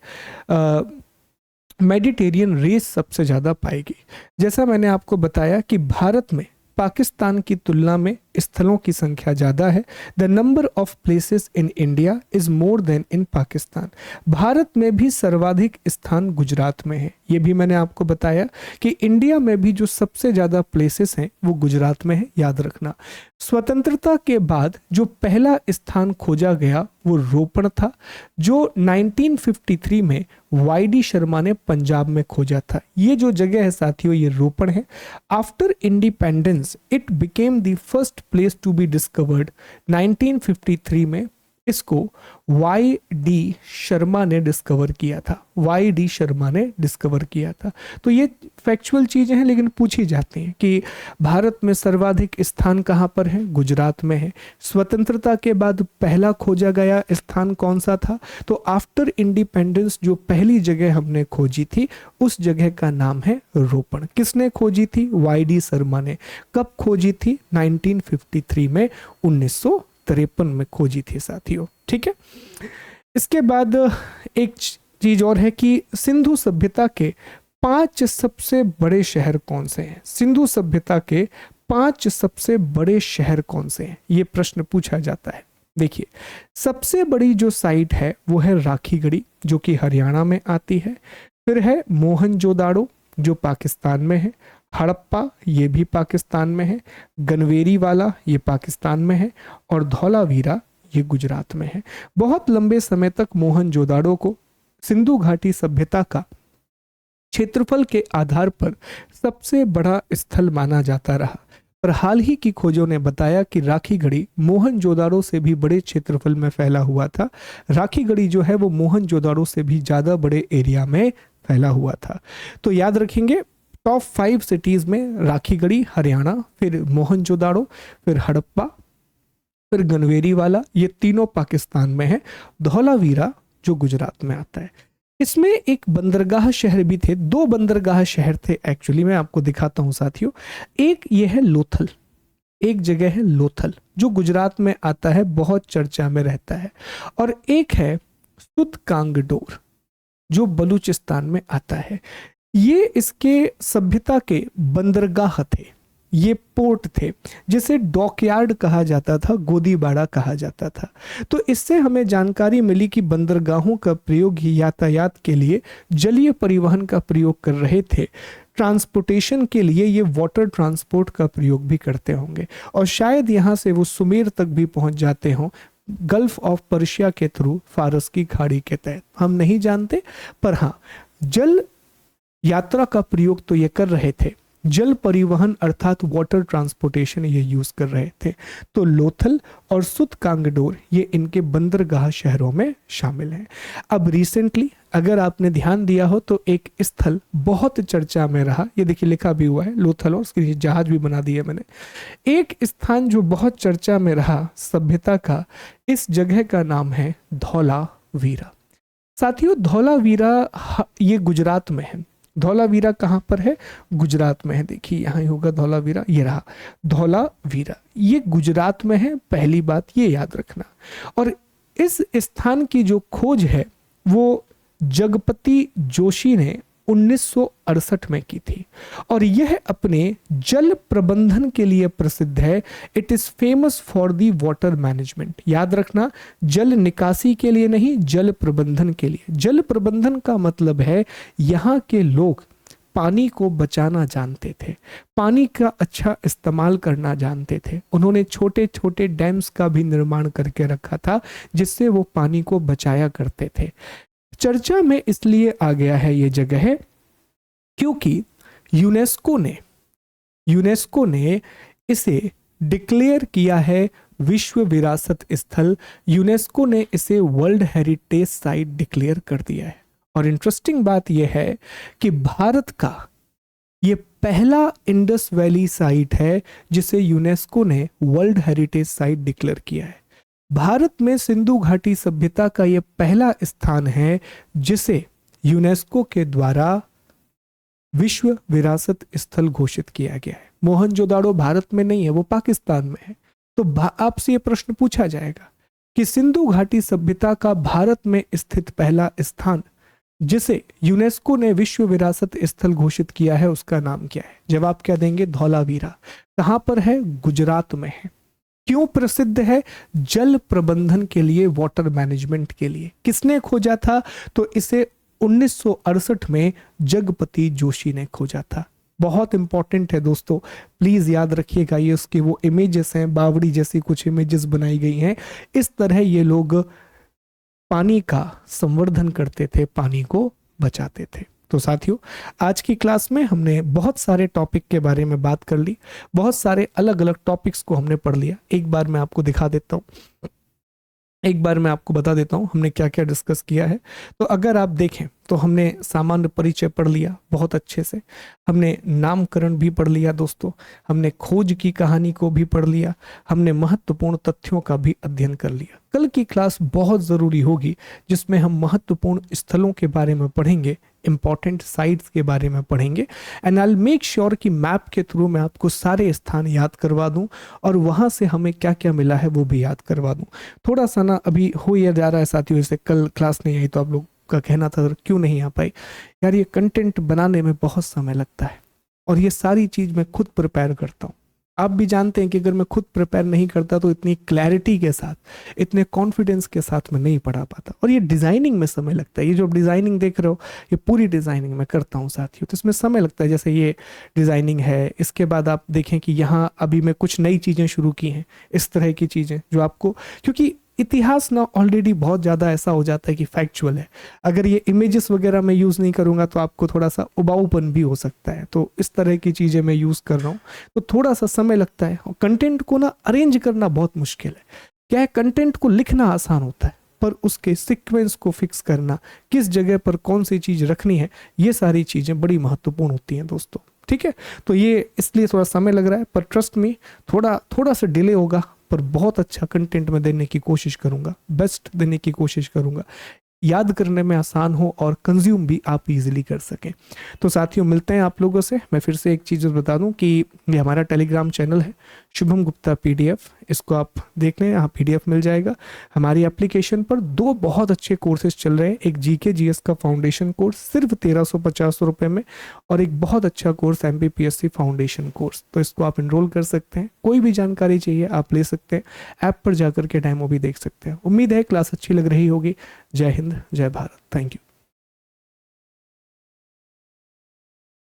मेडिटेरियन रेस सबसे ज़्यादा पाएगी। जैसा मैंने आपको बताया कि भारत में पाकिस्तान की तुलना में स्थलों की संख्या ज़्यादा है। The number of places in India is more than in Pakistan. Bharat में भी सर्वाधिक स्थान गुजरात में है। ये भी मैंने आपको बताया कि इंडिया में भी जो सबसे ज़्यादा प्लेसेस हैं वो गुजरात में है, याद रखना। स्वतंत्रता के बाद जो पहला स्थान खोजा गया वो रोपण था, जो 1953 में वाई.डी. शर्मा ने पंजाब में खोजा था। ये जो जगह है साथियों, ये रोपण है। After independence it became the first place to be discovered. 1953 में इसको वाई.डी. शर्मा ने डिस्कवर किया था, वाई.डी. शर्मा ने डिस्कवर किया था। तो ये फैक्चुअल चीजें हैं, लेकिन पूछी जाती हैं कि भारत में सर्वाधिक स्थान कहाँ पर है, गुजरात में है। स्वतंत्रता के बाद पहला खोजा गया स्थान कौन सा था, तो आफ्टर इंडिपेंडेंस जो पहली जगह हमने खोजी थी उस जगह का नाम है रोपण। किसने खोजी थी, वाई.डी. शर्मा ने। कब खोजी थी, 1953 में, 1953 में खोजी थी साथियों, ठीक है। इसके बाद एक चीज और है कि सिंधु सभ्यता के 5 सबसे बड़े शहर कौन से हैं। सिंधु सभ्यता के 5 सबसे बड़े शहर कौन से हैं, ये प्रश्न पूछा जाता है। देखिए, सबसे बड़ी जो साइट है वो है राखीगढ़ी, जो कि हरियाणा में आती है। फिर है मोहनजोदाड़ो, जो पाकिस्तान में है। हड़प्पा, ये भी पाकिस्तान में है। गनवेरी वाला, ये पाकिस्तान में है। और धौलावीरा, ये गुजरात में है। बहुत लंबे समय तक मोहनजोदाड़ो को सिंधु घाटी सभ्यता का क्षेत्रफल के आधार पर सबसे बड़ा स्थल माना जाता रहा, पर हाल ही की खोजों ने बताया कि राखीगढ़ी मोहनजोदाड़ो से भी बड़े क्षेत्रफल में फैला हुआ था। राखीगढ़ी जो है वो मोहनजोदाड़ो से भी ज़्यादा बड़े एरिया में फैला हुआ था। तो याद रखेंगे, टॉप 5 सिटीज़ में राखीगढ़ी हरियाणा, फिर मोहनजोदाड़ो, फिर हड़प्पा, फिर गनवेरी वाला, ये तीनों पाकिस्तान में है। धौलावीरा जो गुजरात में आता है। इसमें एक बंदरगाह शहर भी थे, 2 बंदरगाह शहर थे एक्चुअली, मैं आपको दिखाता हूं साथियों। एक ये है लोथल, एक जगह है लोथल जो गुजरात में आता है, बहुत चर्चा में रहता है। और एक है सुतकांगडोर जो बलूचिस्तान में आता है। ये इसके सभ्यता के बंदरगाह थे, ये पोर्ट थे, जिसे डॉकयार्ड कहा जाता था, गोदीबाड़ा कहा जाता था। तो इससे हमें जानकारी मिली कि बंदरगाहों का प्रयोग यातायात के लिए, जलीय परिवहन का प्रयोग कर रहे थे। ट्रांसपोर्टेशन के लिए ये वाटर ट्रांसपोर्ट का प्रयोग भी करते होंगे, और शायद यहाँ से वो सुमेर तक भी पहुँच जाते हों, गल्फ ऑफ पर्शिया के थ्रू, फारस की खाड़ी के तहत। हम नहीं जानते, पर हाँ, जल यात्रा का प्रयोग तो ये कर रहे थे, जल परिवहन अर्थात वाटर ट्रांसपोर्टेशन ये यूज कर रहे थे। तो लोथल और सुतकांगडोर ये इनके बंदरगाह शहरों में शामिल हैं। अब रिसेंटली अगर आपने ध्यान दिया हो तो एक स्थल बहुत चर्चा में रहा, ये देखिए लिखा भी हुआ है लोथल, और उसके नीचे जहाज भी बना दिया मैंने। एक स्थान जो बहुत चर्चा में रहा सभ्यता का, इस जगह का नाम है धौलावीरा। साथियों धौलावीरा ये गुजरात में है। धौलावीरा कहाँ पर है? गुजरात में है। देखिए यहाँ ही होगा धौलावीरा, ये रहा धौलावीरा, ये गुजरात में है, पहली बात ये याद रखना। और इस स्थान की जो खोज है वो जगपति जोशी ने 1968 में की थी, और यह अपने जल प्रबंधन के लिए प्रसिद्ध है। It is famous for the water management. याद रखना, जल निकासी के लिए नहीं, जल प्रबंधन के लिए। जल प्रबंधन का मतलब है यहाँ के लोग पानी को बचाना जानते थे, पानी का अच्छा इस्तेमाल करना जानते थे। उन्होंने छोटे छोटे डैम्स का भी निर्माण करके रखा था जिससे वो पानी को बचाया करते थे। चर्चा में इसलिए आ गया है ये जगह है क्योंकि यूनेस्को ने इसे डिक्लेयर किया है विश्व विरासत स्थल। यूनेस्को ने इसे वर्ल्ड हेरिटेज साइट डिक्लेयर कर दिया है। और इंटरेस्टिंग बात यह है कि भारत का ये पहला इंडस वैली साइट है जिसे यूनेस्को ने वर्ल्ड हेरिटेज साइट डिक्लेयर किया है। भारत में सिंधु घाटी सभ्यता का यह पहला स्थान है जिसे यूनेस्को के द्वारा विश्व विरासत स्थल घोषित किया गया है। मोहनजोदाड़ो भारत में नहीं है, वो पाकिस्तान में है। तो आपसे यह प्रश्न पूछा जाएगा कि सिंधु घाटी सभ्यता का भारत में स्थित पहला स्थान जिसे यूनेस्को ने विश्व विरासत स्थल घोषित किया है उसका नाम क्या है? जवाब क्या देंगे? धौलावीरा। कहां पर है? गुजरात में है। क्यों प्रसिद्ध है? जल प्रबंधन के लिए, वाटर मैनेजमेंट के लिए। किसने खोजा था? तो इसे 1968 में जगपति जोशी ने खोजा था। बहुत इंपॉर्टेंट है दोस्तों, प्लीज याद रखिएगा। ये उसके वो इमेजेस हैं, बावड़ी जैसी कुछ इमेजेस बनाई गई हैं। इस तरह ये लोग पानी का संवर्धन करते थे, पानी को बचाते थे। तो साथियों आज की क्लास में हमने बहुत सारे टॉपिक के बारे में बात कर ली, बहुत सारे अलग अलग टॉपिक्स को हमने पढ़ लिया। एक बार मैं आपको दिखा देता हूँ, एक बार मैं आपको बता देता हूँ हमने क्या क्या डिस्कस किया है। तो अगर आप देखें तो हमने सामान्य परिचय पढ़ लिया बहुत अच्छे से, हमने नामकरण भी पढ़ लिया दोस्तों, हमने खोज की कहानी को भी पढ़ लिया, हमने महत्वपूर्ण तथ्यों का भी अध्ययन कर लिया। कल की क्लास बहुत ज़रूरी होगी जिसमें हम महत्वपूर्ण स्थलों के बारे में पढ़ेंगे, इंपॉर्टेंट साइट्स के बारे में पढ़ेंगे। एंड आई मेक श्योर कि मैप के थ्रू मैं आपको सारे स्थान याद करवा दूं और वहाँ से हमें क्या क्या मिला है वो भी याद करवा दूं। थोड़ा सा ना अभी हो या जा रहा है साथियों, जैसे कल क्लास नहीं आई तो आप लोग का कहना था क्यों नहीं आ पाई। यार ये कंटेंट बनाने में बहुत समय लगता है और ये सारी चीज़ मैं खुद प्रिपेयर करता हूँ। आप भी जानते हैं कि अगर मैं खुद प्रिपेयर नहीं करता तो इतनी क्लैरिटी के साथ, इतने कॉन्फिडेंस के साथ मैं नहीं पढ़ा पाता। और ये डिज़ाइनिंग में समय लगता है। ये जो आप डिज़ाइनिंग देख रहे हो ये पूरी डिज़ाइनिंग मैं करता हूँ साथियों, तो इसमें समय लगता है। जैसे ये डिज़ाइनिंग है, इसके बाद आप देखें कि यहाँ अभी मैं कुछ नई चीज़ें शुरू की हैं, इस तरह की चीज़ें जो आपको, क्योंकि इतिहास ना ऑलरेडी बहुत ज़्यादा ऐसा हो जाता है कि फैक्चुअल है। अगर ये इमेजेस वगैरह मैं यूज़ नहीं करूँगा तो आपको थोड़ा सा उबाऊपन भी हो सकता है। तो इस तरह की चीज़ें मैं यूज़ कर रहा हूँ, तो थोड़ा सा समय लगता है। और कंटेंट को ना अरेंज करना बहुत मुश्किल है। क्या है, कंटेंट को लिखना आसान होता है पर उसके सीक्वेंस को फिक्स करना, किस जगह पर कौन सी चीज़ रखनी है, ये सारी चीज़ें बड़ी महत्वपूर्ण होती हैं दोस्तों। ठीक है, तो ये इसलिए थोड़ा समय लग रहा है, पर ट्रस्ट में थोड़ा सा डिले होगा, पर बहुत अच्छा कंटेंट में देने की कोशिश करूंगा, बेस्ट देने की कोशिश करूंगा, याद करने में आसान हो और कंज्यूम भी आप इजीली कर सकें। तो साथियों मिलते हैं आप लोगों से। मैं फिर से एक चीज़ बता दूं कि ये हमारा टेलीग्राम चैनल है शुभम गुप्ता पीडीएफ, इसको आप देख लें, यहाँ पीडीएफ मिल जाएगा। हमारी एप्लीकेशन पर 2 बहुत अच्छे कोर्सेज चल रहे हैं, एक जीके जीएस का फाउंडेशन कोर्स सिर्फ 1350 रुपये में, और एक बहुत अच्छा कोर्स एमपीपीएससी फाउंडेशन कोर्स। तो इसको आप इनरोल कर सकते हैं। कोई भी जानकारी चाहिए आप ले सकते हैं, ऐप पर जाकर के डेमो भी देख सकते हैं। उम्मीद है क्लास अच्छी लग रही होगी। जय हिंद, जय भारत, थैंक यू।